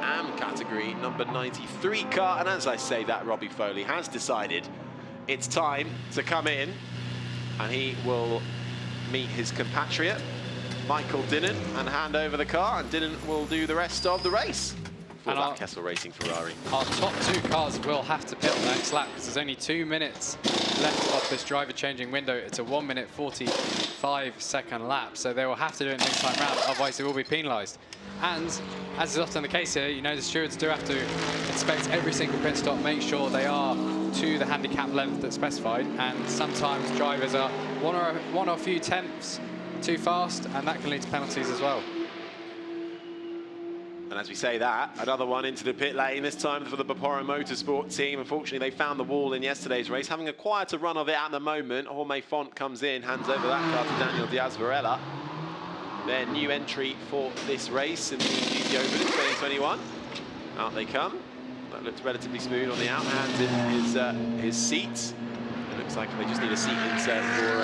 AM category, number 93 car. And as I say that, Robbie Foley has decided it's time to come in, and he will meet his compatriot, Michael Dinnen, and hand over the car, and Dinnen will do the rest of the race for that Kessel Racing Ferrari. Our top 2 cars will have to pit on the next lap, because there's only 2 minutes left of this driver changing window. It's a 1 minute 45 second lap, so they will have to do it next time round, otherwise they will be penalised. And as is often the case here, you know, the stewards do have to inspect every single pit stop, make sure they are to the handicap length that's specified, and sometimes drivers are one or a few tenths too fast, and that can lead to penalties as well. And as we say that, another one into the pit lane, this time for the Baporo Motorsport team. Unfortunately, they found the wall in yesterday's race, having a quieter run of it at the moment. Jorge Font comes in, hands over that car to Daniel Diaz-Varela. Their new entry for this race in the GTOpen in 2021. Out they come. That looks relatively smooth on the out. Hands in his seat. It looks like they just need a seat insert for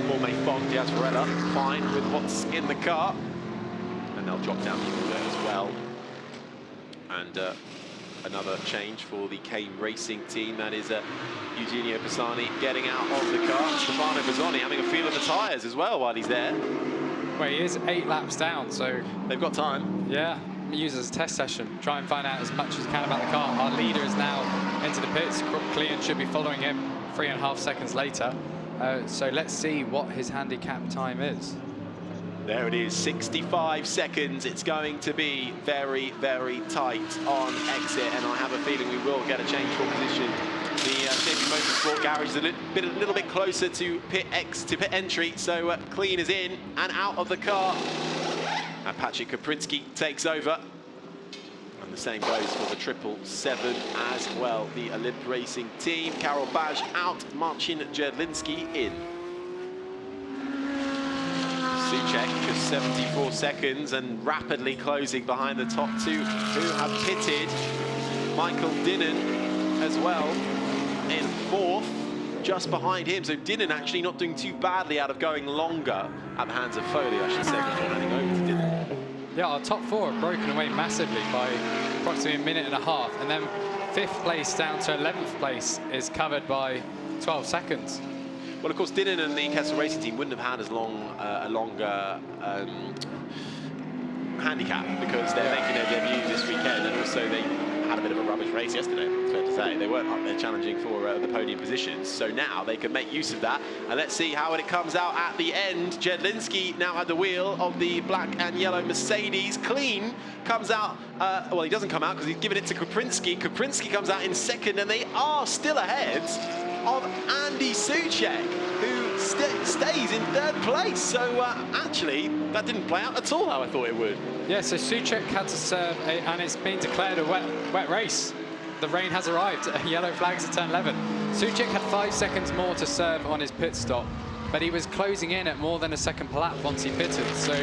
Jorge Font. Diaz-Varela fine with what's in the car. And they'll drop down the order as well. And another change for the Kame Racing team. That is Eugenio Pisani getting out of the car. Stefano Pisani having a feel of the tyres as well while he's there. Well, he is 8 laps down, so they've got time. Yeah, use it as a test session. Try and find out as much as you can about the car. Our leader is now into the pits. Clean should be following him 3.5 seconds later. So let's see what his handicap time is. There it is, 65 seconds. It's going to be very, very tight on exit, and I have a feeling we will get a change for position. The Safety Motorsport garage is a little bit closer to pit entry, so Clean is in and out of the car. And Patrick Kaprinski takes over. And the same goes for the 777 as well. The Olymp Racing team, Karol Baj out, Marcin Jedlinski in. Souček just 74 seconds and rapidly closing behind the top two who have pitted. Michael Dinnen as well in 4th, just behind him. So Dinnen actually not doing too badly out of going longer at the hands of Foley, I should say, before handing over to Dinnen. Yeah, our top 4 have broken away massively by approximately a minute and a half, and then 5th place down to 11th place is covered by 12 seconds. Well, of course, Dinnen and the Kessel Racing team wouldn't have had as long a longer handicap because they're making their debut this weekend, and also they had a bit of a rubbish race yesterday, it's fair to say. They weren't up there challenging for the podium positions, so now they can make use of that. And let's see how it comes out at the end. Jedlinski now at the wheel of the black and yellow Mercedes. Clean comes out, well, he doesn't come out because he's given it to Kaprinski. Kaprinski comes out in 2nd, and they are still ahead of Andy Souček, who stays in 3rd place. So actually, that didn't play out at all how I thought it would. Yeah, so Souček had to serve, and it's been declared a wet race. The rain has arrived. Yellow flags at turn 11. Souček had 5 seconds more to serve on his pit stop, but he was closing in at more than a second per lap once he pitted, so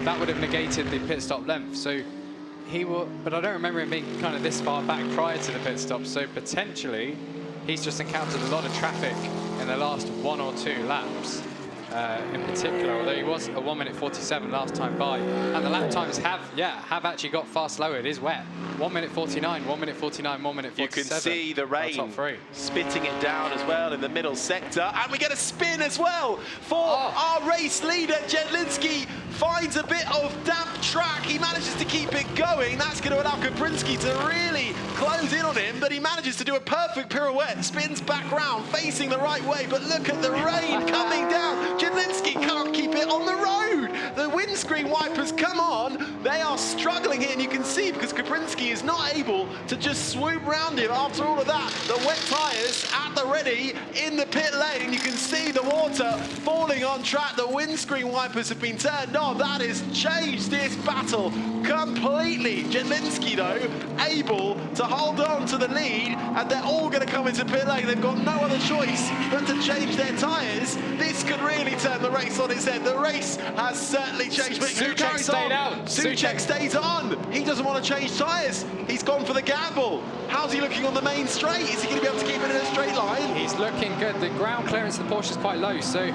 that would have negated the pit stop length. So he will, but I don't remember him being kind of this far back prior to the pit stop, so potentially he's just encountered a lot of traffic in the last 1 or 2 laps. In particular, although he was a 1:47 last time by, and the lap times have actually got far slower. It is wet. 1:49, 1:49, 1:47. You can see the rain spitting it down as well in the middle sector, and we get a spin as well for our race leader. Jedlinski finds a bit of damp track. He manages to keep it going. That's going to allow Kaprinski to really close in on him, but he manages to do a perfect pirouette, spins back round, facing the right way, but look at the rain coming down. Jedlinski can't keep it on the road. The windscreen wipers come on. They are struggling here, and you can see because Kaprinski is not able to just swoop round him after all of that. The wet tyres at the ready in the pit lane. You can see the water falling on track. The windscreen wipers have been turned on. That has changed this battle completely. Jedlinski, though, able to hold on to the lead, and they're all going to come into pit lane. They've got no other choice but to change their tyres. This could really turn the race on its head. The race has certainly changed, but Souček stayed out. Souček stays on. He doesn't want to change tyres. He's gone for the gamble. How's he looking on the main straight? Is he going to be able to keep it in a straight line? He's looking good. The ground clearance of the Porsche is quite low, so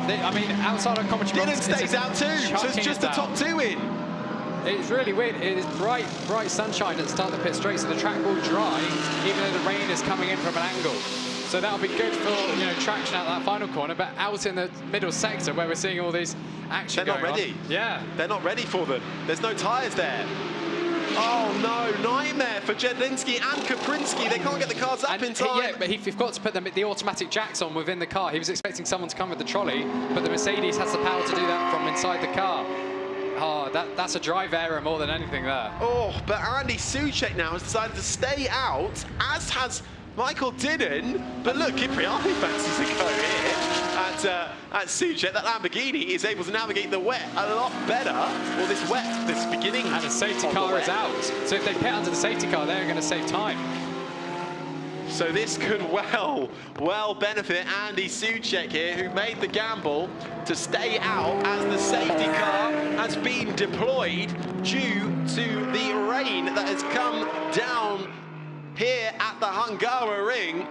I mean, outside of commentary, Dinnen stays out too, so it's just the top 2 in. It's really weird. It is bright sunshine at the start of the pit straight, so the track will dry, even though the rain is coming in from an angle. So that'll be good for traction out that final corner, but out in the middle sector where we're seeing all these action They're not ready. Yeah. They're not ready for them. There's no tyres there. Oh no, nightmare for Jedlinski and Kaprinski. They can't get the cars up in time. Yeah, but he forgot to put the automatic jacks on within the car. He was expecting someone to come with the trolley, but the Mercedes has the power to do that from inside the car. Oh, that's a drive error more than anything there. Oh, but Andy Souček now has decided to stay out, as has Michael Dinnen. But look, Cipriani fancies a go here at Souček. That Lamborghini is able to navigate the wet a lot better. Well, this beginning. And the safety car is out. So if they pit under the safety car, they're going to save time. So this could well benefit Andy Souček here, who made the gamble to stay out as the safety car has been deployed due to the rain that has come down here at the Hungaroring.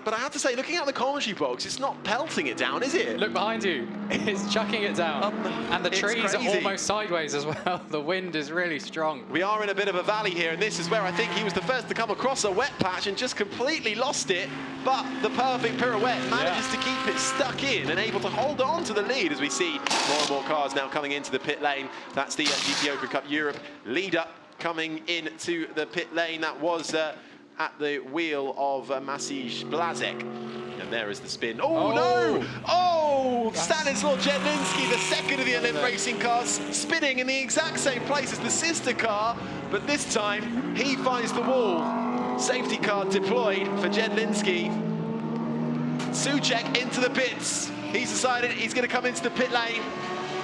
But I have to say, looking at the commentary box, it's not pelting it down, is it? Look behind you. It's chucking it down. And the trees are almost sideways as well. The wind is really strong. We are in a bit of a valley here, and this is where I think he was the first to come across a wet patch and just completely lost it. But the perfect pirouette manages to keep it stuck in and able to hold on to the lead as we see more and more cars now coming into the pit lane. That's the GTOpen Cup Europe leader coming into the pit lane. That was at the wheel of Maciej Blazek. And And there is the spin. Oh, no! Oh! Stanislaw Jedlinski, the second of the Olymp Racing cars, spinning in the exact same place as the sister car, but this time he finds the wall. Safety car deployed for Jedlinski. Souček into the pits. He's decided he's going to come into the pit lane.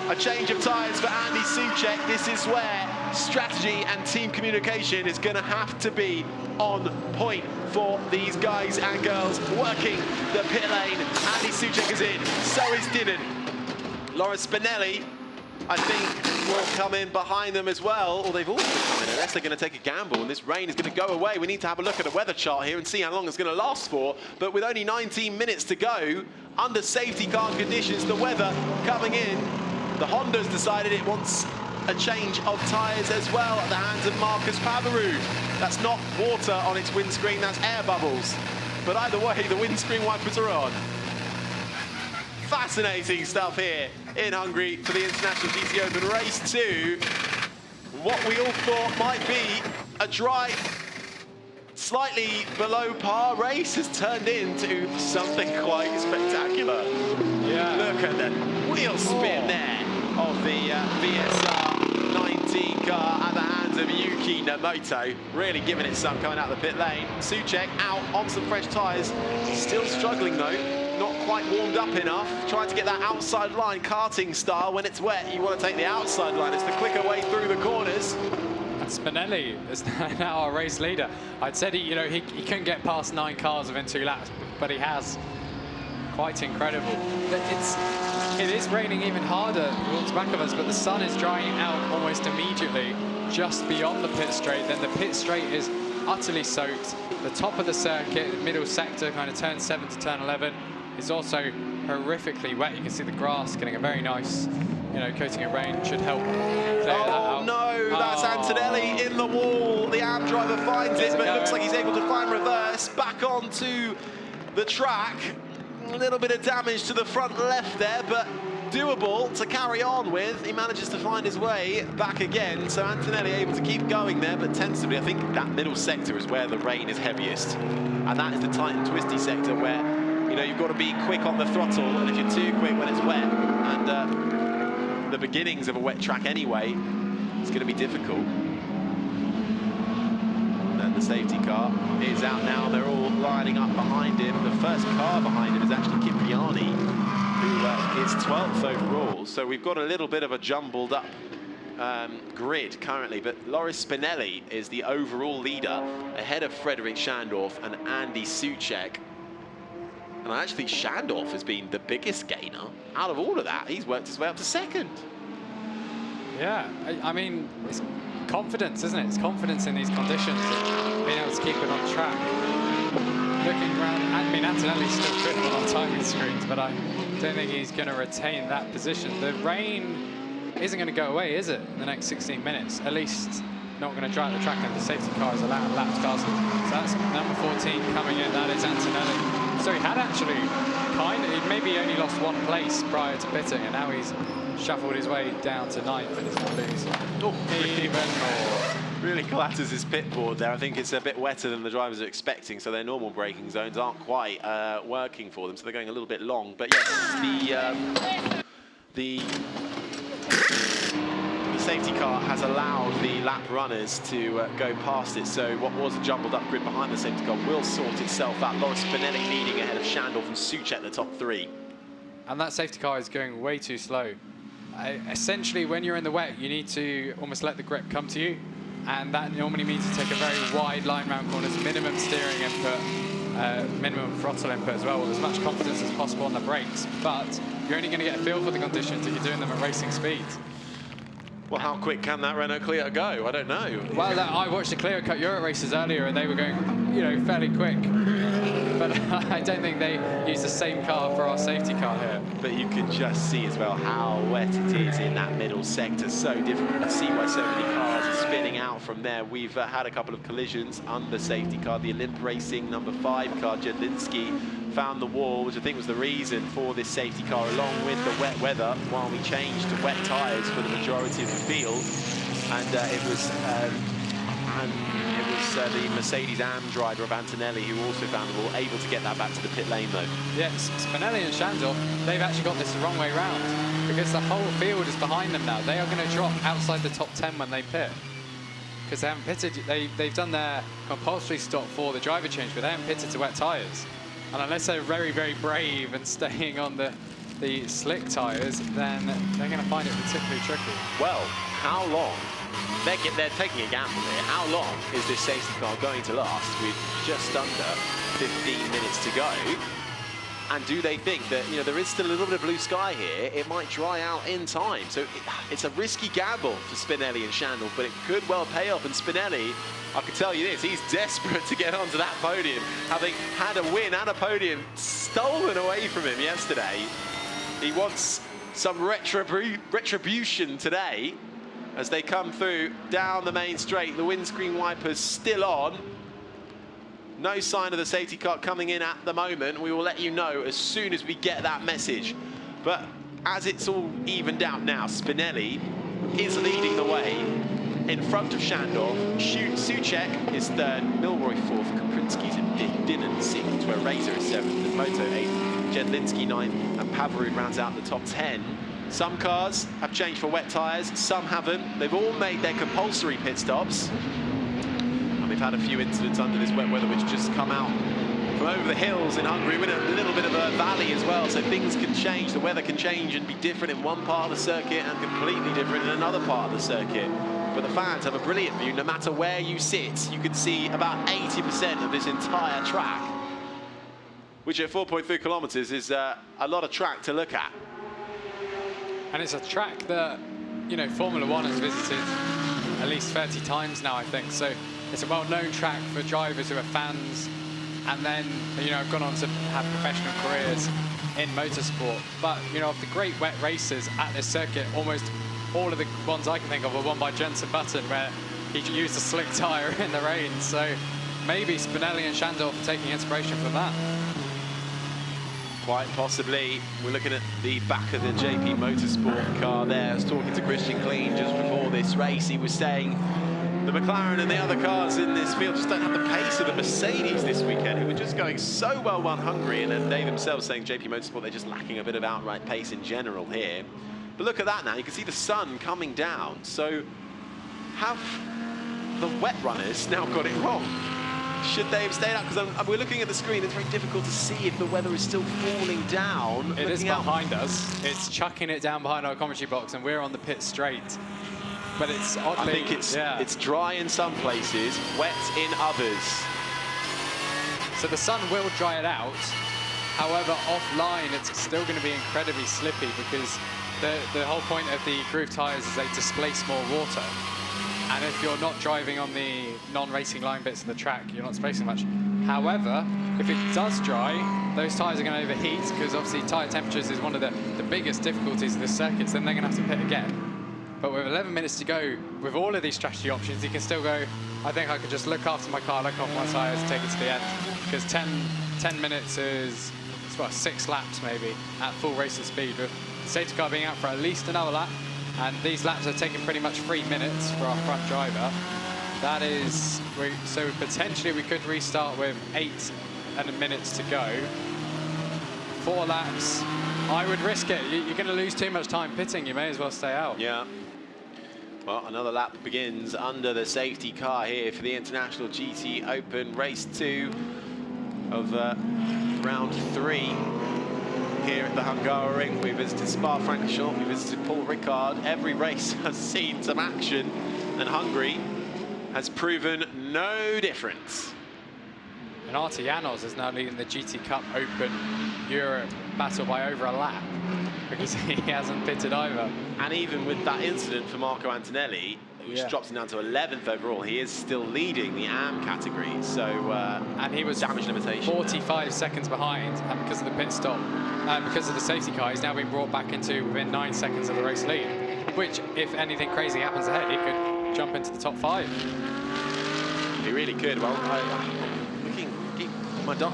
A change of tyres for Andy Souček. This is where strategy and team communication is going to have to be on point for these guys and girls working the pit lane. Andy Souček is in, so is Dylan. Loris Spinelli, I think, will come in behind them as well, or they've all come in, unless they're going to take a gamble, and this rain is going to go away. We need to have a look at the weather chart here and see how long it's going to last for, but with only 19 minutes to go, under safety car conditions, the weather coming in, the Honda's decided it wants a change of tyres as well at the hands of Marcus Pavarou. That's not water on its windscreen, that's air bubbles. But either way, the windscreen wipers are on. Fascinating stuff here in Hungary for the International GTOpen Race 2. What we all thought might be a dry, slightly below par race has turned into something quite spectacular. Yeah. Look at the wheel spin there of the VSR 19 car at the hands of Yuki Namoto. Really giving it some coming out of the pit lane. Souček out on some fresh tyres. Still struggling though. Not quite warmed up enough. Trying to get that outside line karting style. When it's wet, you want to take the outside line. It's the quicker way through the corners. And Spinelli is now our race leader. I'd said he couldn't get past 9 cars within 2 laps, but he has. Quite incredible. It is raining even harder towards the back of us, but the sun is drying out almost immediately just beyond the pit straight. Then the pit straight is utterly soaked. The top of the circuit, the middle sector, kind of turn 7 to turn 11, is also horrifically wet. You can see the grass getting a very nice, coating of rain. Should help clear that out. Oh no, that's Antonelli in the wall. The AM driver finds it, but it looks like he's able to find reverse. Back onto the track. A little bit of damage to the front left there, but doable to carry on with. He manages to find his way back again, so Antonelli able to keep going there, but tentatively I think that middle sector is where the rain is heaviest, and that is the tight and twisty sector where you've got to be quick on the throttle, and if you're too quick when it's wet, and the beginnings of a wet track anyway, it's going to be difficult. And the safety car is out now. They're all lining up behind him. The first car behind him is actually Cipriani, who is 12th overall. So we've got a little bit of a jumbled up grid currently, but Loris Spinelli is the overall leader ahead of Frederick Schandorf and Andy Souček. And actually Schandorf has been the biggest gainer out of all of that. He's worked his way up to second. Yeah, I mean, it's confidence, isn't it? It's confidence in these conditions and being able to keep it on track. Looking around, I mean, Antonelli's still fifth on timing screens, but I don't think he's going to retain that position. The rain isn't going to go away, is it, in the next 16 minutes? At least not going to dry out the track, and the safety car is allowed laps cars. So that's number 14 coming in, that is Antonelli. So he had actually he maybe only lost 1 place prior to pitting, and now he's shuffled his way down to 9th and he's going to lose even more. Really clatters his pit board there. I think it's a bit wetter than the drivers are expecting, so their normal braking zones aren't quite working for them, so they're going a little bit long. But yes, the safety car has allowed the lap runners to go past it, so what was a jumbled up grid behind the safety car will sort itself out. Loris Spinelli leading ahead of Schandorf and Souček, the top 3. And that safety car is going way too slow. Essentially, when you're in the wet, you need to almost let the grip come to you, and that normally means you take a very wide line round corners, minimum steering input, minimum throttle input as well, with as much confidence as possible on the brakes. But you're only going to get a feel for the conditions if you're doing them at racing speeds. Well, how quick can that Renault Clio go? I don't know. Well, I watched the Clio Cup Euro races earlier, and they were going, fairly quick. But I don't think they use the same car for our safety car here. But you can just see as well how wet it is in that middle sector. So difficult to see why so many cars are spinning out from there. We've had a couple of collisions under safety car. The Olymp Racing number 5 car, Jedlinski, found the wall, which I think was the reason for this safety car, along with the wet weather, while we changed to wet tyres for the majority of the field. And it was was the Mercedes AM driver of Antonelli who also found the ball, able to get that back to the pit lane though. Yes, Spinelli and Schandorf, they've actually got this the wrong way round because the whole field is behind them now. They are going to drop outside the top 10 when they pit. Because they haven't pitted, they've done their compulsory stop for the driver change, but they haven't pitted to wet tyres. And unless they're very, very brave and staying on the slick tyres, then they're going to find it particularly tricky. Well, how long? They're taking a gamble here. How long is this safety car going to last? With just under 15 minutes to go. And do they think that, you know, there is still a little bit of blue sky here? It might dry out in time. So it's a risky gamble for Spinelli and Schandorf, but it could well pay off. And Spinelli, I can tell you this, he's desperate to get onto that podium, having had a win and a podium stolen away from him yesterday. He wants some retribution today as they come through down the main straight. The windscreen wipers still on. No sign of the safety car coming in at the moment. We will let you know as soon as we get that message. But as it's all evened out now, Spinelli is leading the way in front of Schandorf. Suchek is third, Milroy fourth, Kaprinski's in fifth, Dinnan sixth, where Razor is seventh, and Moto eighth, Jedlinski ninth, and Pavarud rounds out the top 10. Some cars have changed for wet tyres, some haven't. They've all made their compulsory pit stops. We've had a few incidents under this wet weather which just come out from over the hills in Hungary. We're in a little bit of a valley as well, so things can change. The weather can change and be different in one part of the circuit and completely different in another part of the circuit. But the fans have a brilliant view. No matter where you sit, you can see about 80% of this entire track, which at 4.3 kilometers is a lot of track to look at. And it's a track that, you know, Formula One has visited at least 30 times now, I think. So it's a well-known track for drivers who are fans and then, you know, have gone on to have professional careers in motorsport. But, you know, of the great wet races at this circuit, almost all of the ones I can think of were won by Jenson Button, where he used a slick tyre in the rain. So maybe Spinelli and Schandorf are taking inspiration from that. Quite possibly. We're looking at the back of the JP Motorsport car there. I was talking to Christian Kleen just before this race. He was saying the McLaren and the other cars in this field just don't have the pace of the Mercedes this weekend, who were just going so well won Hungary, and then they themselves saying JP Motorsport, they're just lacking a bit of outright pace in general here. But look at that now, you can see the sun coming down. So have the wet runners now got it wrong? Should they have stayed out? Because we're looking at the screen, it's very difficult to see if the weather is still falling down. It is behind us. It's chucking it down behind our commentary box, and we're on the pit straight. But it's oddly... I think it's dry in some places, wet in others. So the sun will dry it out. However, offline, it's still going to be incredibly slippy because the whole point of the groove tyres is they displace more water. And if you're not driving on the non-racing line bits of the track, you're not displacing much. However, if it does dry, those tyres are going to overheat because obviously tyre temperatures is one of the biggest difficulties of this circuit. So then they're going to have to pit again. But with 11 minutes to go, with all of these strategy options, you can still go, I think I could just look after my car, look off my tyres, take it to the end. Because 10 minutes is, it's what, 6 laps maybe, at full racing speed, with the safety car being out for at least another lap. And these laps are taking pretty much 3 minutes for our front driver. That is, so potentially we could restart with 8 minutes to go. 4 laps, I would risk it. You're going to lose too much time pitting, you may as well stay out. Yeah. Well, another lap begins under the safety car here for the International GTOpen Race 2 of round 3 here at the Hungaroring. We visited Spa-Francorchamps, we visited Paul Ricard. Every race has seen some action, and Hungary has proven no different. And Artur János is now leading the GT Cup Open Europe battle by over a lap because he hasn't pitted either. And even with that incident for Marco Antonelli, which drops him down to 11th overall, he is still leading the AM category. So and he was damage limitation 45 seconds behind, and because of the pit stop, because of the safety car, he's now been brought back into within 9 seconds of the race lead. Which, if anything crazy happens ahead, he could jump into the top 5. He really could. Well,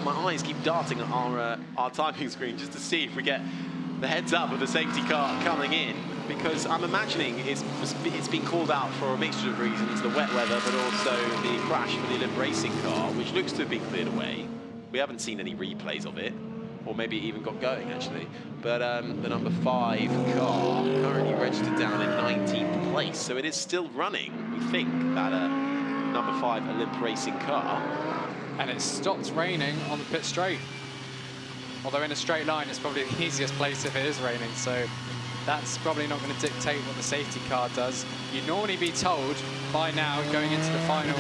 my eyes keep darting at our timing screen just to see if we get the heads up of the safety car coming in. because I'm imagining it's been called out for a mixture of reasons, the wet weather, but also the crash for the Olymp racing car, which looks to have been cleared away. We haven't seen any replays of it, or maybe it even got going, actually. But the number 5 car currently registered down in 19th place, so it is still running, we think, that number 5 Olymp racing car. And it stopped raining on the pit straight. Although in a straight line, it's probably the easiest place if it is raining, so that's probably not going to dictate what the safety car does. You'd normally be told by now, going into the final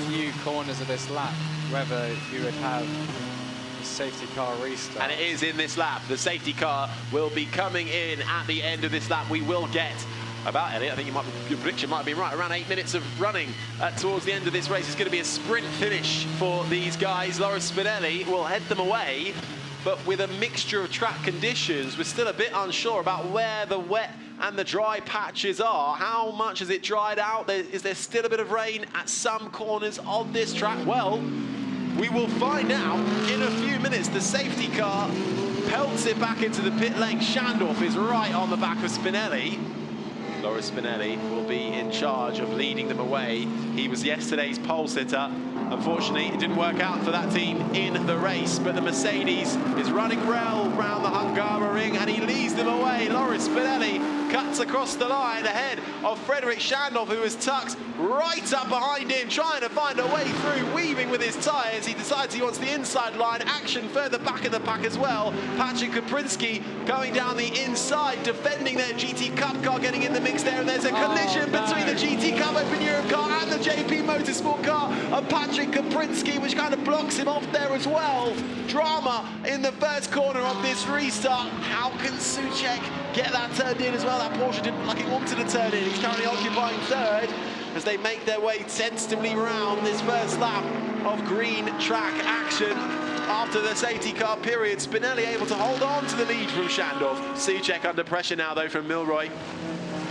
few corners of this lap, whether you would have the safety car restart. And it is in this lap. The safety car will be coming in at the end of this lap. We will get about, Elliot, I think your prediction might have been right, around 8 minutes of running towards the end of this race. It's going to be a sprint finish for these guys. Loris Spinelli will head them away, but with a mixture of track conditions, we're still a bit unsure about where the wet and the dry patches are. How much has it dried out? Is there still a bit of rain at some corners of this track? Well, we will find out in a few minutes. The safety car pelts it back into the pit lane. Schandorf is right on the back of Spinelli. Loris Spinelli will be in charge of leading them away. He was yesterday's pole sitter. Unfortunately, it didn't work out for that team in the race, but the Mercedes is running well round the Hungaroring, and he leads them away. Loris Spinelli cuts across the line ahead of Frederick Schandorf, who is tucked right up behind him, trying to find a way through, weaving with his tyres. He decides he wants the inside line. Action further back in the pack as well. Patrick Kaprinski going down the inside, defending their GT Cup car, getting in the mix there, and there's a collision between the GT Cup Open Europe car and the JP Motorsport car of Patrick Kaprinski, which kind of blocks him off there as well. Drama in the first corner of this restart. How can Souček get that turned in as well? That Porsche didn't look like he wanted to turn in. He's currently occupying third as they make their way tentatively around this first lap of green track action. After the safety car period, Spinelli able to hold on to the lead from Schandorf. Souček under pressure now though from Milroy.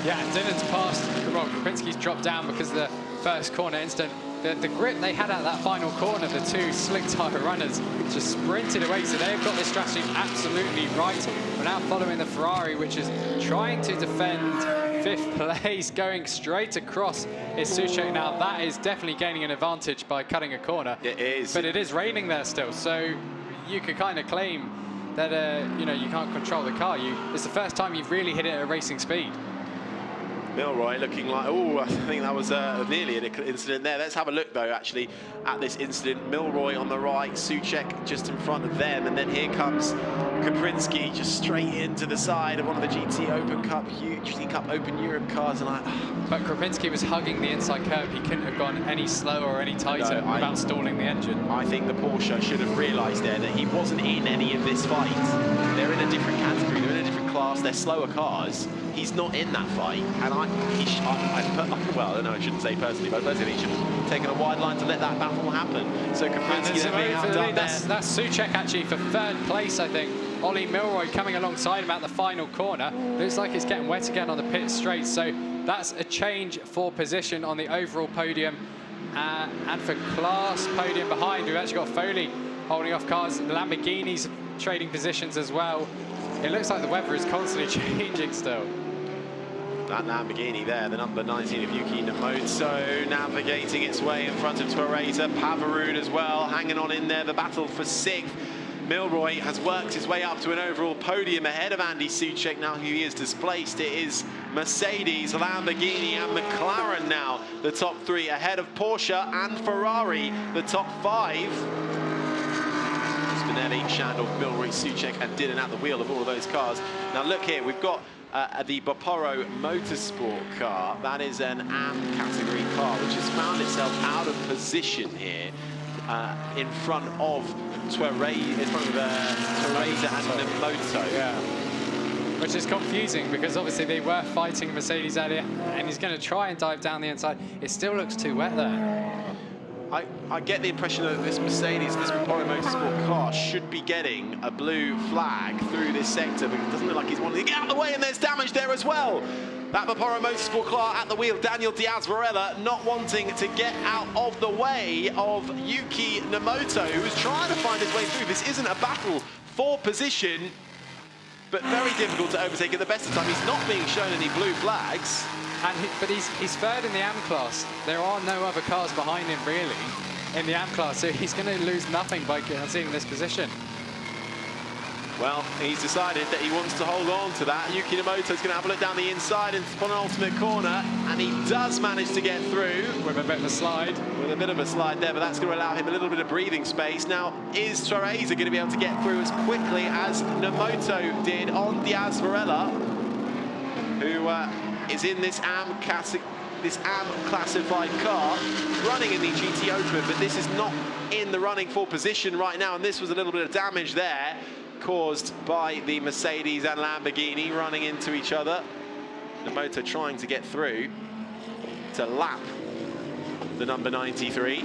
Yeah, Dylan's passed. Well, Kaprinski's dropped down because of the first corner incident. The grip they had at that final corner, the two slick tyre runners just sprinted away, so they've got this strategy absolutely right. We're now following the Ferrari, which is trying to defend 5th place, going straight across is Souček now. That is definitely gaining an advantage by cutting a corner. It is. But it is raining there still, so you could kind of claim that, you know, you can't control the car. It's the first time you've really hit it at racing speed. Milroy looking like, oh, I think that was nearly an incident there. Let's have a look, though, actually, at this incident. Milroy on the right, Souček just in front of them, and then here comes Kaprinski just straight into the side of one of the GT Cup Open Europe cars, and But Kaprinski was hugging the inside curb. He couldn't have gone any slower or any tighter without stalling the engine. I think the Porsche should have realised there that he wasn't in any of this fight. They're in a different category, they're in a different class, they're slower cars. He's not in that fight, and well, no, I shouldn't say personally, but personally, he should have taken a wide line to let that battle happen. So Kaprinski then being outdone there. That's Souček actually for 3rd place, I think. Ollie Milroy coming alongside him at the final corner. Looks like it's getting wet again on the pit straight, so that's a change for position on the overall podium. And for class podium behind, we've actually got Foley holding off cars. The Lamborghinis trading positions as well. It looks like the weather is constantly changing still. That Lamborghini there, the number 19 of Yuki Nomoto, navigating its way in front of Torreta. Pavarud as well, hanging on in there. The battle for 6th. Milroy has worked his way up to an overall podium ahead of Andy Souček. Now he is displaced. It is Mercedes, Lamborghini and McLaren now, the top 3, ahead of Porsche and Ferrari, the top 5. Spinelli, Schandorf, Milroy, Souček and Dylan at the wheel of all of those cars. Now look here, we've got the Baporo Motorsport car. That is an AM category car, which has found itself out of position here in front of Torreta and Nomoto. Yeah. Which is confusing because obviously they were fighting Mercedes earlier, and he's going to try and dive down the inside. It still looks too wet there. I get the impression that this Mercedes, this Podium Motorsport car should be getting a blue flag through this sector, because it doesn't look like he's wanting to get out of the way, and there's damage there as well. That Podium Motorsport car at the wheel, Daniel Diaz-Varela not wanting to get out of the way of Yuki Nomoto, who is trying to find his way through. This isn't a battle for position. but very difficult to overtake at the best of time. He's not being shown any blue flags. But he's third in the AM class. There are no other cars behind him, really, in the AM class, so he's going to lose nothing by conceding this position. Well, he's decided that he wants to hold on to that. Yuki Nomoto's going to have a look down the inside into the penultimate corner, and he does manage to get through. With a bit of a slide. With a bit of a slide there, but that's going to allow him a little bit of breathing space. Now, is Ferrari going to be able to get through as quickly as Nomoto did on Diaz Varela, who is in this AM classified car, running in the GTOpen, but this is not in the running for position right now, and this was a little bit of damage there, caused by the Mercedes and Lamborghini running into each other. Nomoto trying to get through to lap the number 93.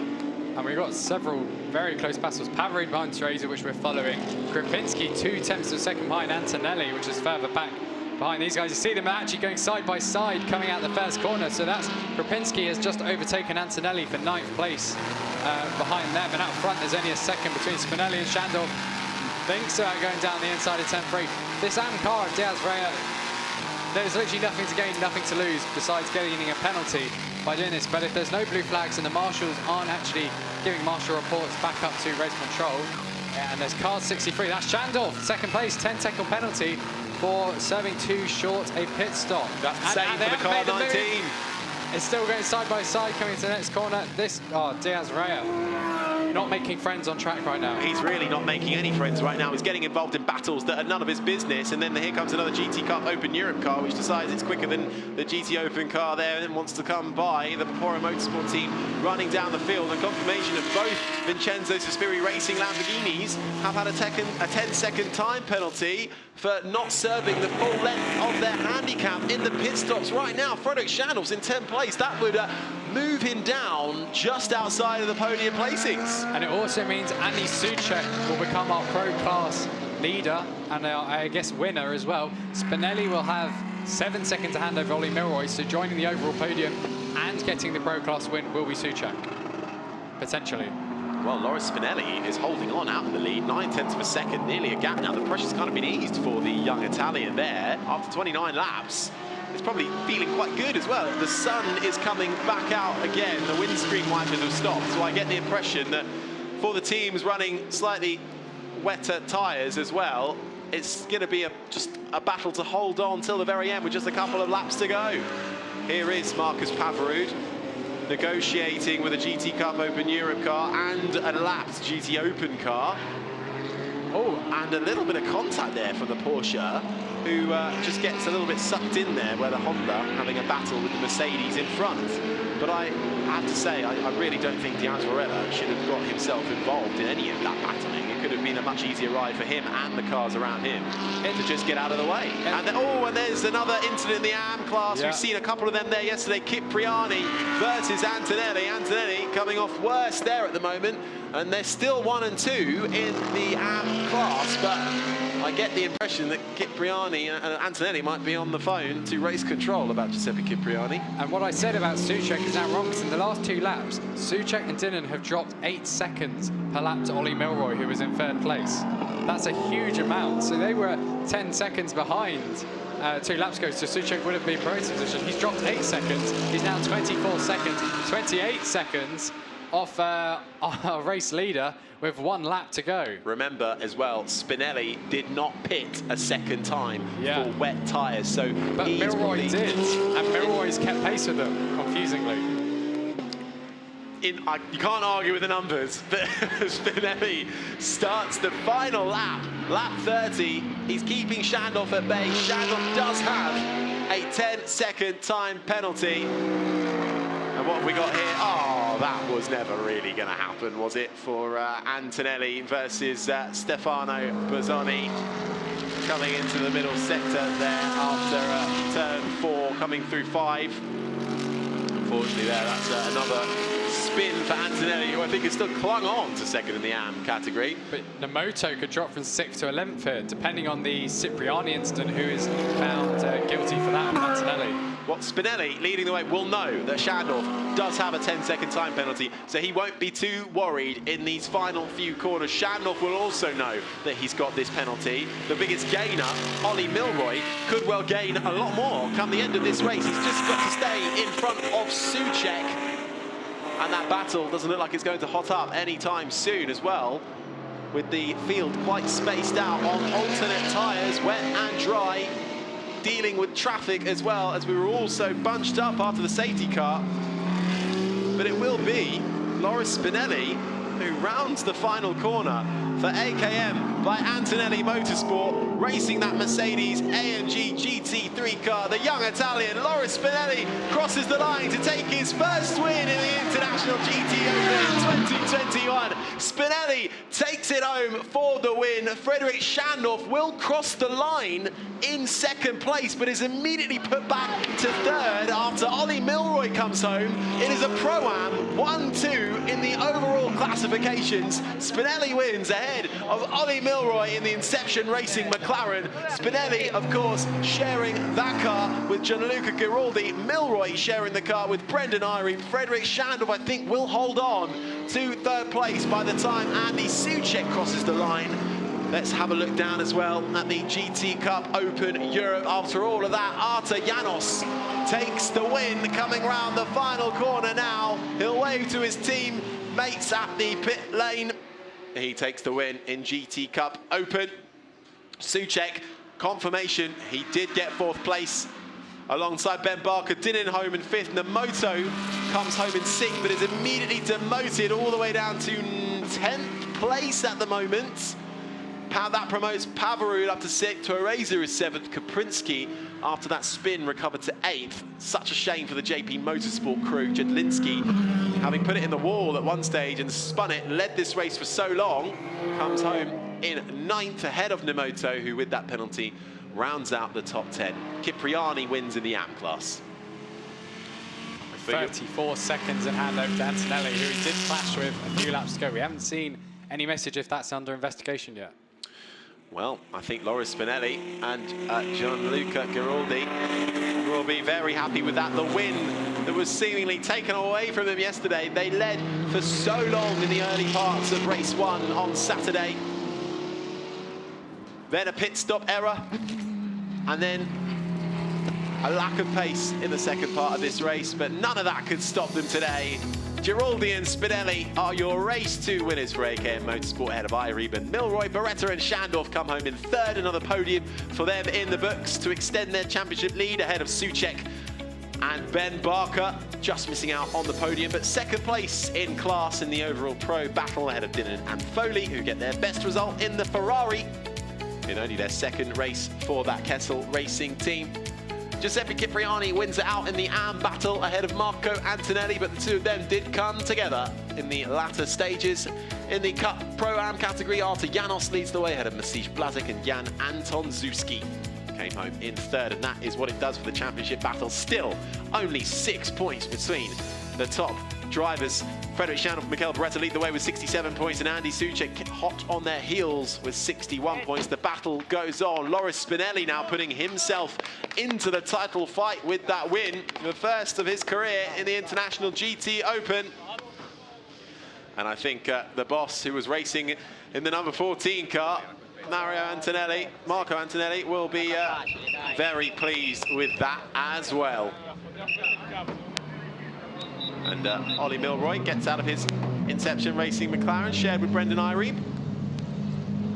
And we've got several very close battles. Pavarud behind Teresa, which we're following. Krupinski 2/10 of a second behind Antonelli, which is further back behind these guys. You see them actually going side by side coming out the first corner. So that's Krupinski has just overtaken Antonelli for 9th place behind them. And out front, there's only a second between Spinelli and Shandor. Thinks about going down the inside of 10-3. This AM car of Diaz Varela, there's literally nothing to gain, nothing to lose besides gaining a penalty by doing this. But if there's no blue flags and the marshals aren't actually giving marshal reports back up to race control, and there's car 63, that's Shandor, 2nd place, 10-second penalty for serving too short a pit stop. That's the same for the car 19. It's still going side by side coming to the next corner. This, Diaz Varela, not making friends on track right now. He's really not making any friends right now. He's getting involved in battles that are none of his business, and then here comes another GT Cup Open Europe car, which decides it's quicker than the GT Open car there and wants to come by. The Porsche Motorsport team running down the field, and confirmation of both Vincenzo Sospiri Racing Lamborghinis have had a 10-second time penalty for not serving the full length of their handicap in the pit stops right now. Frederick Schandorf's in 10th place. That would move him down just outside of the podium placings. And it also means Andy Soucek will become our pro class leader and I guess winner as well. Spinelli will have 7 seconds to hand over Ollie Milroy, so joining the overall podium and getting the pro class win will be Soucek, potentially. Well, Loris Spinelli is holding on out in the lead, 9/10 of a second, nearly a gap now. The pressure's kind of been eased for the young Italian there after 29 laps. It's probably feeling quite good as well. The sun is coming back out again. The windscreen wipers have stopped, so I get the impression that for the teams running slightly wetter tyres as well, it's going to be just a battle to hold on till the very end with just a couple of laps to go. Here is Marcus Pavarud negotiating with a GT Cup Open Europe car and a lapped GT Open car. Oh, and a little bit of contact there from the Porsche, who just gets a little bit sucked in there, where the Honda having a battle with the Mercedes in front. But I have to say, I really don't think Diaz Varela should have got himself involved in any of that battling. It could have been a much easier ride for him and the cars around him to just get out of the way. And then, and there's another incident in the AM class. Yeah. We've seen a couple of them there yesterday. Cipriani versus Antonelli. Antonelli coming off worse there at the moment. And they're still 1 and 2 in the AM class, but I get the impression that Cipriani and Antonelli might be on the phone to race control about Giuseppe Cipriani. And what I said about Soucek is now wrong, because in the last 2 laps, Soucek and Dillon have dropped 8 seconds per lap to Ollie Milroy, who was in 3rd place. That's a huge amount. So they were 10 seconds behind 2 laps ago, so Soucek would have been promoted position. He's dropped 8 seconds. He's now 24 seconds, 28 seconds off our race leader with 1 lap to go. Remember as well, Spinelli did not pit a second time for wet tyres, so but Milroy did, and Milroy's kept pace with them, confusingly. You can't argue with the numbers, but Spinelli starts the final lap, lap 30. He's keeping Shandorf at bay. Shandorf does have a 10-second time penalty. And what have we got here? Oh, that was never really going to happen, was it? For Antonelli versus Stefano Bozzoni, coming into the middle sector there after turn 4, coming through 5. Unfortunately there, that's another spin for Antonelli, who I think has still clung on to 2nd in the AM category. But Nomoto could drop from 6th to 11th here, depending on the Cipriani incident, who is found guilty for that, Antonelli. What Spinelli, leading the way, will know that Schandorf does have a 10-second time penalty, so he won't be too worried in these final few corners. Schandorf will also know that he's got this penalty. The biggest gainer, Ollie Milroy, could well gain a lot more come the end of this race. He's just got to stay in front of Souček. And that battle doesn't look like it's going to hot up anytime soon as well, with the field quite spaced out on alternate tyres, wet and dry, dealing with traffic as well, as we were also bunched up after the safety car. But it will be Loris Spinelli who rounds the final corner for AKM by Antonelli Motorsport, racing that Mercedes AMG GT3 car. The young Italian Loris Spinelli crosses the line to take his first win in the International GTOpen in 2021. Spinelli takes it home for the win. Frederik Schandorf will cross the line in second place, but is immediately put back to third after Ollie Milroy comes home. It is a Pro-Am 1-2 in the overall classifications. Spinelli wins ahead of Ollie Milroy in the Inception Racing McLaren. Spinelli, of course, sharing that car with Gianluca Giraldi. Milroy sharing the car with Brendan Irene. Frederik Schandorf, I think, will hold on to third place by the time Andy Souček crosses the line. Let's have a look down as well at the GT Cup Open Europe. After all of that, Artur Janos takes the win coming round the final corner now. He'll wave to his team mates at the pit lane. He takes the win in GT Cup Open. Souček, confirmation, he did get fourth place alongside Ben Barker. Dinnan home in fifth. Nemoto comes home in sixth, but is immediately demoted all the way down to 10th place at the moment. That promotes Pavarud up to sixth. Teresa is seventh. Kaprinski, after that spin, recovered to eighth. Such a shame for the JP Motorsport crew. Jedlinski, having put it in the wall at one stage and spun it, led this race for so long, comes home in ninth ahead of Nemoto, who with that penalty rounds out the top 10. Cipriani wins in the AM class. 34 seconds in hand over to Antonelli, who he did clash with a few laps to go. We haven't seen any message if that's under investigation yet. Well, I think Loris Spinelli and Gianluca Giraldi will be very happy with that. The win that was seemingly taken away from them yesterday. They led for so long in the early parts of race one on Saturday. Then a pit stop error, and then a lack of pace in the second part of this race, but none of that could stop them today. Giraldi and Spinelli are your race 2 winners for AKM Motorsport ahead of Ireben. Milroy, Beretta and Schandorf come home in third. Another podium for them in the books to extend their championship lead ahead of Souček and Ben Barker, just missing out on the podium, but second place in class in the overall pro battle ahead of Dinnan and Foley, who get their best result in the Ferrari in only their second race for that Kessel Racing team. Giuseppe Cipriani wins it out in the AM battle ahead of Marco Antonelli, but the two of them did come together in the latter stages. In the Cup Pro-Am category, Artur Janos leads the way ahead of Maciej Blazik, and Jan Antonzuski came home in third, and that is what it does for the championship battle. Still, only 6 points between the top drivers. Frederik Schandorf and Mikel Beretta lead the way with 67 points, and Andy Souček hot on their heels with 61 points. The battle goes on. Loris Spinelli now putting himself into the title fight with that win, the first of his career in the International GT Open. And I think the boss who was racing in the number 14 car, Marco Antonelli, will be very pleased with that as well. And Ollie Milroy gets out of his Inception Racing McLaren, shared with Brendan Irene.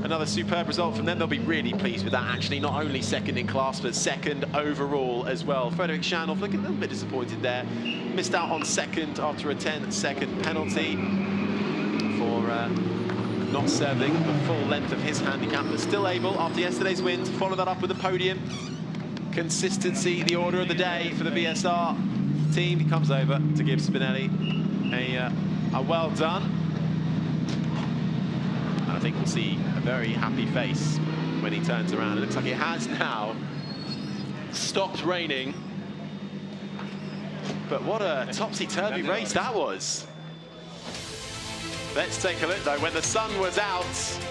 Another superb result from them. They'll be really pleased with that, actually. Not only second in class, but second overall as well. Frederik Schandorf looking a little bit disappointed there. Missed out on second after a 10-second penalty for not serving the full length of his handicap, but still able, after yesterday's win, to follow that up with a podium. Consistency, the order of the day for the VSR team. He comes over to give Spinelli a well done. And I think we'll see a very happy face when he turns around. It looks like it has now stopped raining. But what a topsy-turvy race that was. Let's take a look though. When the sun was out,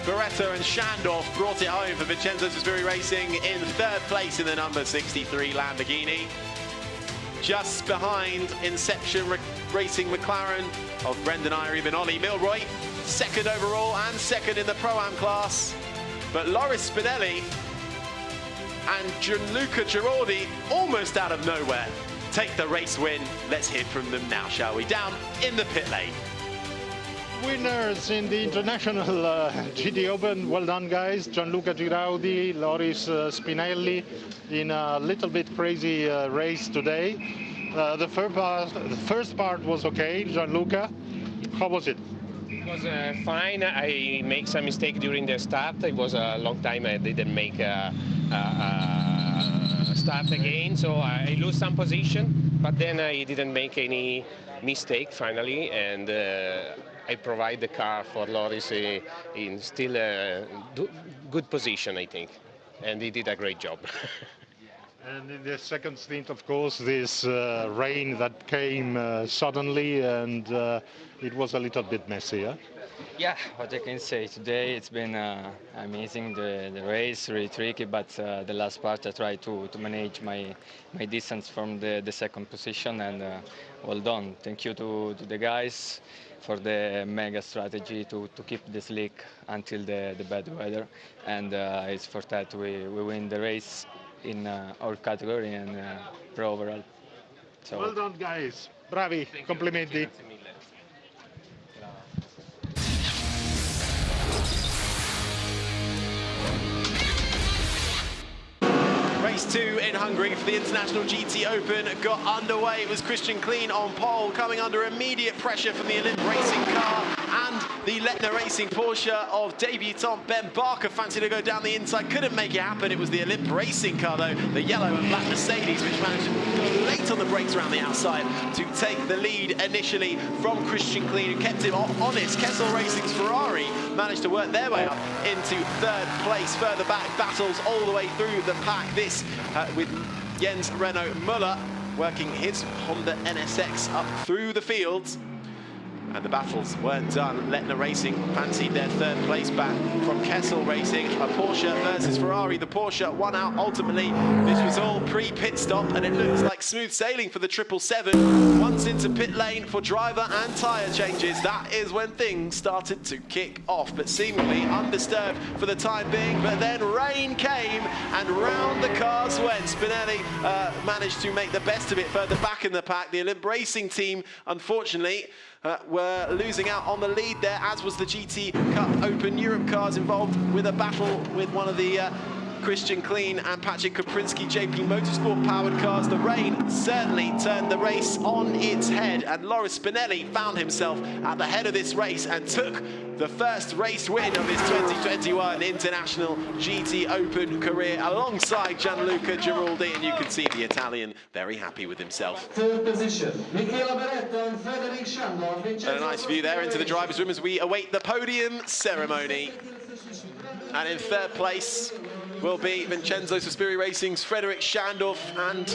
Beretta and Schandorf brought it home for Vincenzo Svisviri Racing in third place in the number 63 Lamborghini. just behind Inception Racing McLaren of Brendan Irie and Ollie Milroy, second overall and second in the Pro-Am class. But Loris Spinelli and Gianluca Giraldi, almost out of nowhere, take the race win. Let's hear from them now, shall we? Down in the pit lane. Winners in the international GTOpen. Well done, guys. Gianluca Giraldi, Loris Spinelli in a little bit crazy race today. The first part was okay. Gianluca, how was it? It was fine. I make some mistake during the start. It was a long time I didn't make a start again, so I lose some position. But then I didn't make any mistake finally, and I provide the car for Loris in still a good position, I think, and he did a great job. And in the second stint, of course, this rain that came suddenly, and it was a little bit messy, yeah? Yeah, what I can say today, it's been amazing, the race, really tricky, but the last part I tried to manage my distance from the second position, and well done. Thank you to the guys for the mega strategy to keep the slick until the bad weather, and it's for that we win the race in our category and pro overall. So, well done, guys. Bravi, complimenti. Race 2 in Hungary for the International GTOpen got underway. It was Christian Klein on pole, coming under immediate pressure from the Olymp Racing car and the Lettner Racing Porsche of debutant Ben Barker. Fancied to go down the inside, couldn't make it happen. It was the Olymp Racing car, though, the yellow and black Mercedes, which managed to go late on the brakes around the outside to take the lead initially from Christian Klein, who kept him honest. Kessel Racing's Ferrari managed to work their way up into third place. Further back, battles all the way through the pack. This with Jens Renault Müller working his Honda NSX up through the fields. And the battles weren't done. Lettner Racing fancied their third place back from Kessel Racing. A Porsche versus Ferrari. The Porsche won out ultimately. This was all pre-pit stop, and it looks like smooth sailing for the 777. Once into pit lane for driver and tyre changes, that is when things started to kick off, but seemingly undisturbed for the time being. But then rain came, and round the cars went. Spinelli managed to make the best of it further back in the pack. The Olymp Racing team, unfortunately, were losing out on the lead there, as was the GT Cup Open Europe cars, involved with a battle with one of the Christian Klein and Patrick Koprinski JP Motorsport powered cars. The rain certainly turned the race on its head, and Loris Spinelli found himself at the head of this race and took the first race win of his 2021 International GTOpen career alongside Gianluca Giraldi, and you can see the Italian very happy with himself. Third position, and a nice view there into the driver's room as we await the podium ceremony. And in third place will be Vincenzo Sospiri Racing's Frederick Schandorf and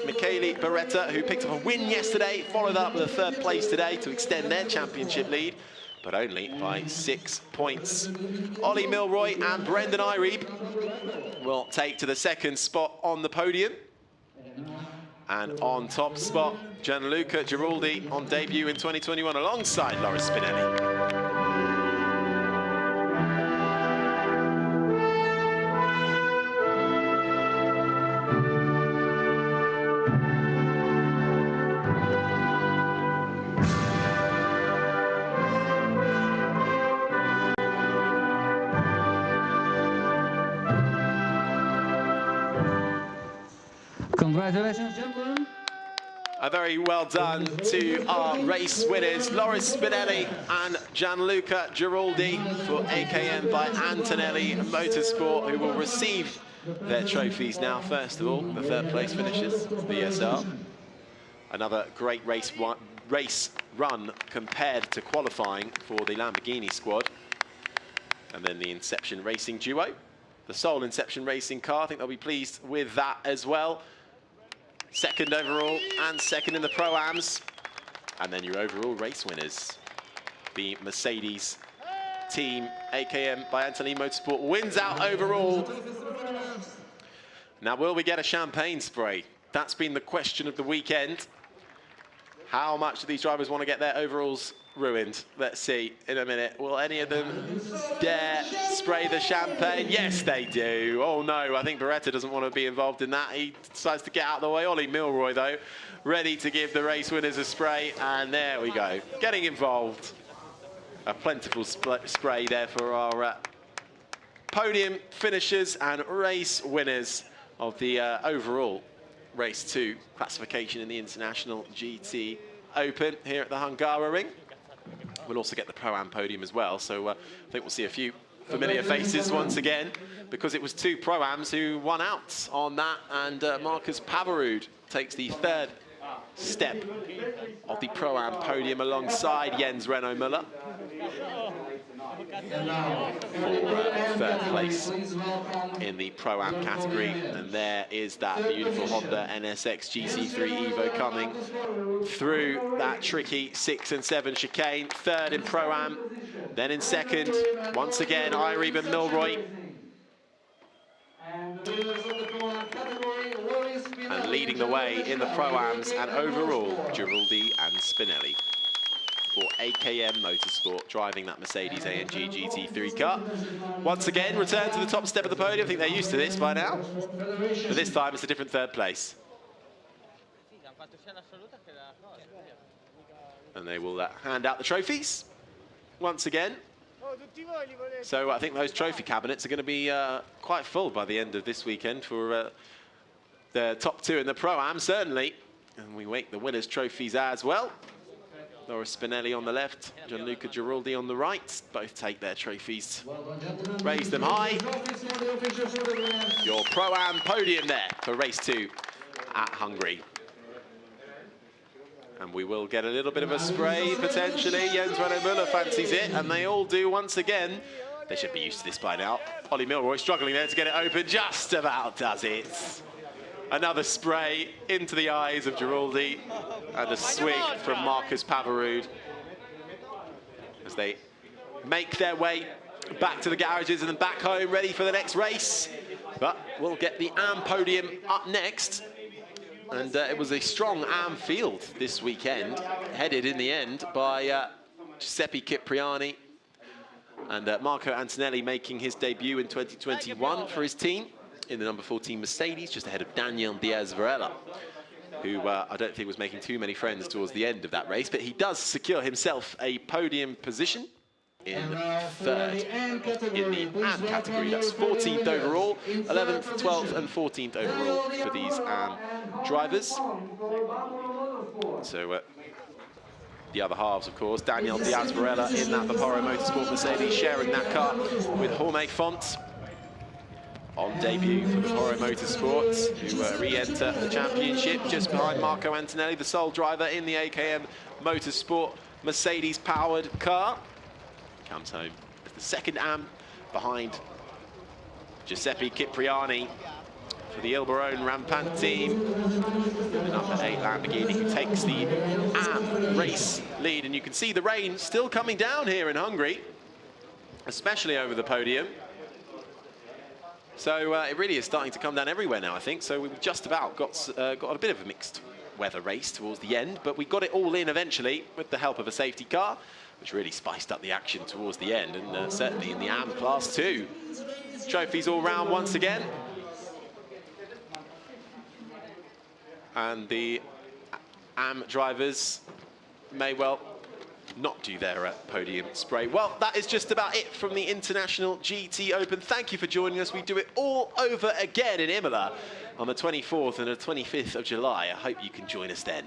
Michele Beretta, who picked up a win yesterday, followed up with a third place today to extend their championship lead, but only by 6 points. Ollie Milroy and Brendan Irie will take to the second spot on the podium. And on top spot, Gianluca Giraldi on debut in 2021 alongside Loris Spinelli. Congratulations, gentlemen. A very well done to our race winners, Loris Spinelli and Gianluca Giraldi for AKM by Antonelli Motorsport, who will receive their trophies now. First of all, the third place finishers, VSR. Another great race run compared to qualifying for the Lamborghini squad. And then the Inception Racing duo, the sole Inception Racing car. I think they'll be pleased with that as well. Second overall and second in the Pro-Ams. And then your overall race winners. The Mercedes team, AKM by Antonelli Motorsport, wins out overall. Now, will we get a champagne spray? That's been the question of the weekend. How much do these drivers want to get their overalls ruined? Let's see in a minute. Will any of them dare spray the champagne? Yes, they do. Oh no, I think Beretta doesn't want to be involved in that. He decides to get out of the way. Ollie Milroy, though, ready to give the race winners a spray. And there we go, getting involved. A plentiful spray there for our podium finishers and race winners of the overall Race 2 classification in the International GTOpen here at the Hungaroring. We'll also get the Pro-Am podium as well, so I think we'll see a few familiar faces once again, because it was 2 Pro-Ams who won out on that, and Marcus Pavarud takes the 3rd step of the Pro-Am podium alongside Jens Renault Müller for 3rd place in the Pro-Am category. And there is that beautiful Honda NSX GC3 Evo coming through that tricky 6 and 7 chicane. 3rd in Pro-Am, then in 2nd, once again, Irene Milroy. And leading the way in the Pro-Ams and overall, Giraldi and Spinelli for AKM Motorsport, driving that Mercedes AMG GT3 car. Once again, return to the top step of the podium. I think they're used to this by now. But this time, it's a different 3rd place. And they will hand out the trophies once again. So I think those trophy cabinets are going to be quite full by the end of this weekend for the top 2 in the Pro-Am, certainly. And we wait the winners' trophies as well. Laura Spinelli on the left, Gianluca Giraldi on the right. Both take their trophies, raise them high. Your Pro-Am podium there for race 2 at Hungary. And we will get a little bit of a spray, potentially. Jens Renault Müller fancies it, and they all do once again. They should be used to this by now. Ollie Milroy struggling there to get it open, just about does it. Another spray into the eyes of Giraldi, and a swig from Marcus Pavarud as they make their way back to the garages and then back home, ready for the next race. But we'll get the AM podium up next. And it was a strong AM field this weekend, headed in the end by Giuseppe Cipriani and Marco Antonelli, making his debut in 2021 for his team in the number 14 Mercedes, just ahead of Daniel Diaz Varela, who I don't think was making too many friends towards the end of that race, but he does secure himself a podium position in 3rd in the AM category. That's 14th overall, 11th, 12th and 14th overall for these AM drivers. So the other halves, of course, Daniel Diaz Varela in that Vaporu Motorsport Mercedes, sharing that car with Jorge Font on debut for Vaporu Motorsports, who re-enter the championship just behind Marco Antonelli, the sole driver in the AKM Motorsport Mercedes-powered car. Comes home as the 2nd AM behind Giuseppe Cipriani for the Il Barone Rampant team. The number 8 Lamborghini, who takes the AM race lead. And you can see the rain still coming down here in Hungary, especially over the podium. So it really is starting to come down everywhere now, I think. So we've just about got a bit of a mixed weather race towards the end, but we got it all in eventually with the help of a safety car, which really spiced up the action towards the end, and certainly in the AM Class 2. Trophies all round once again. And the AM drivers may well not do their podium spray. Well, that is just about it from the International GTOpen. Thank you for joining us. We do it all over again in Imola on the 24th and the 25th of July. I hope you can join us then.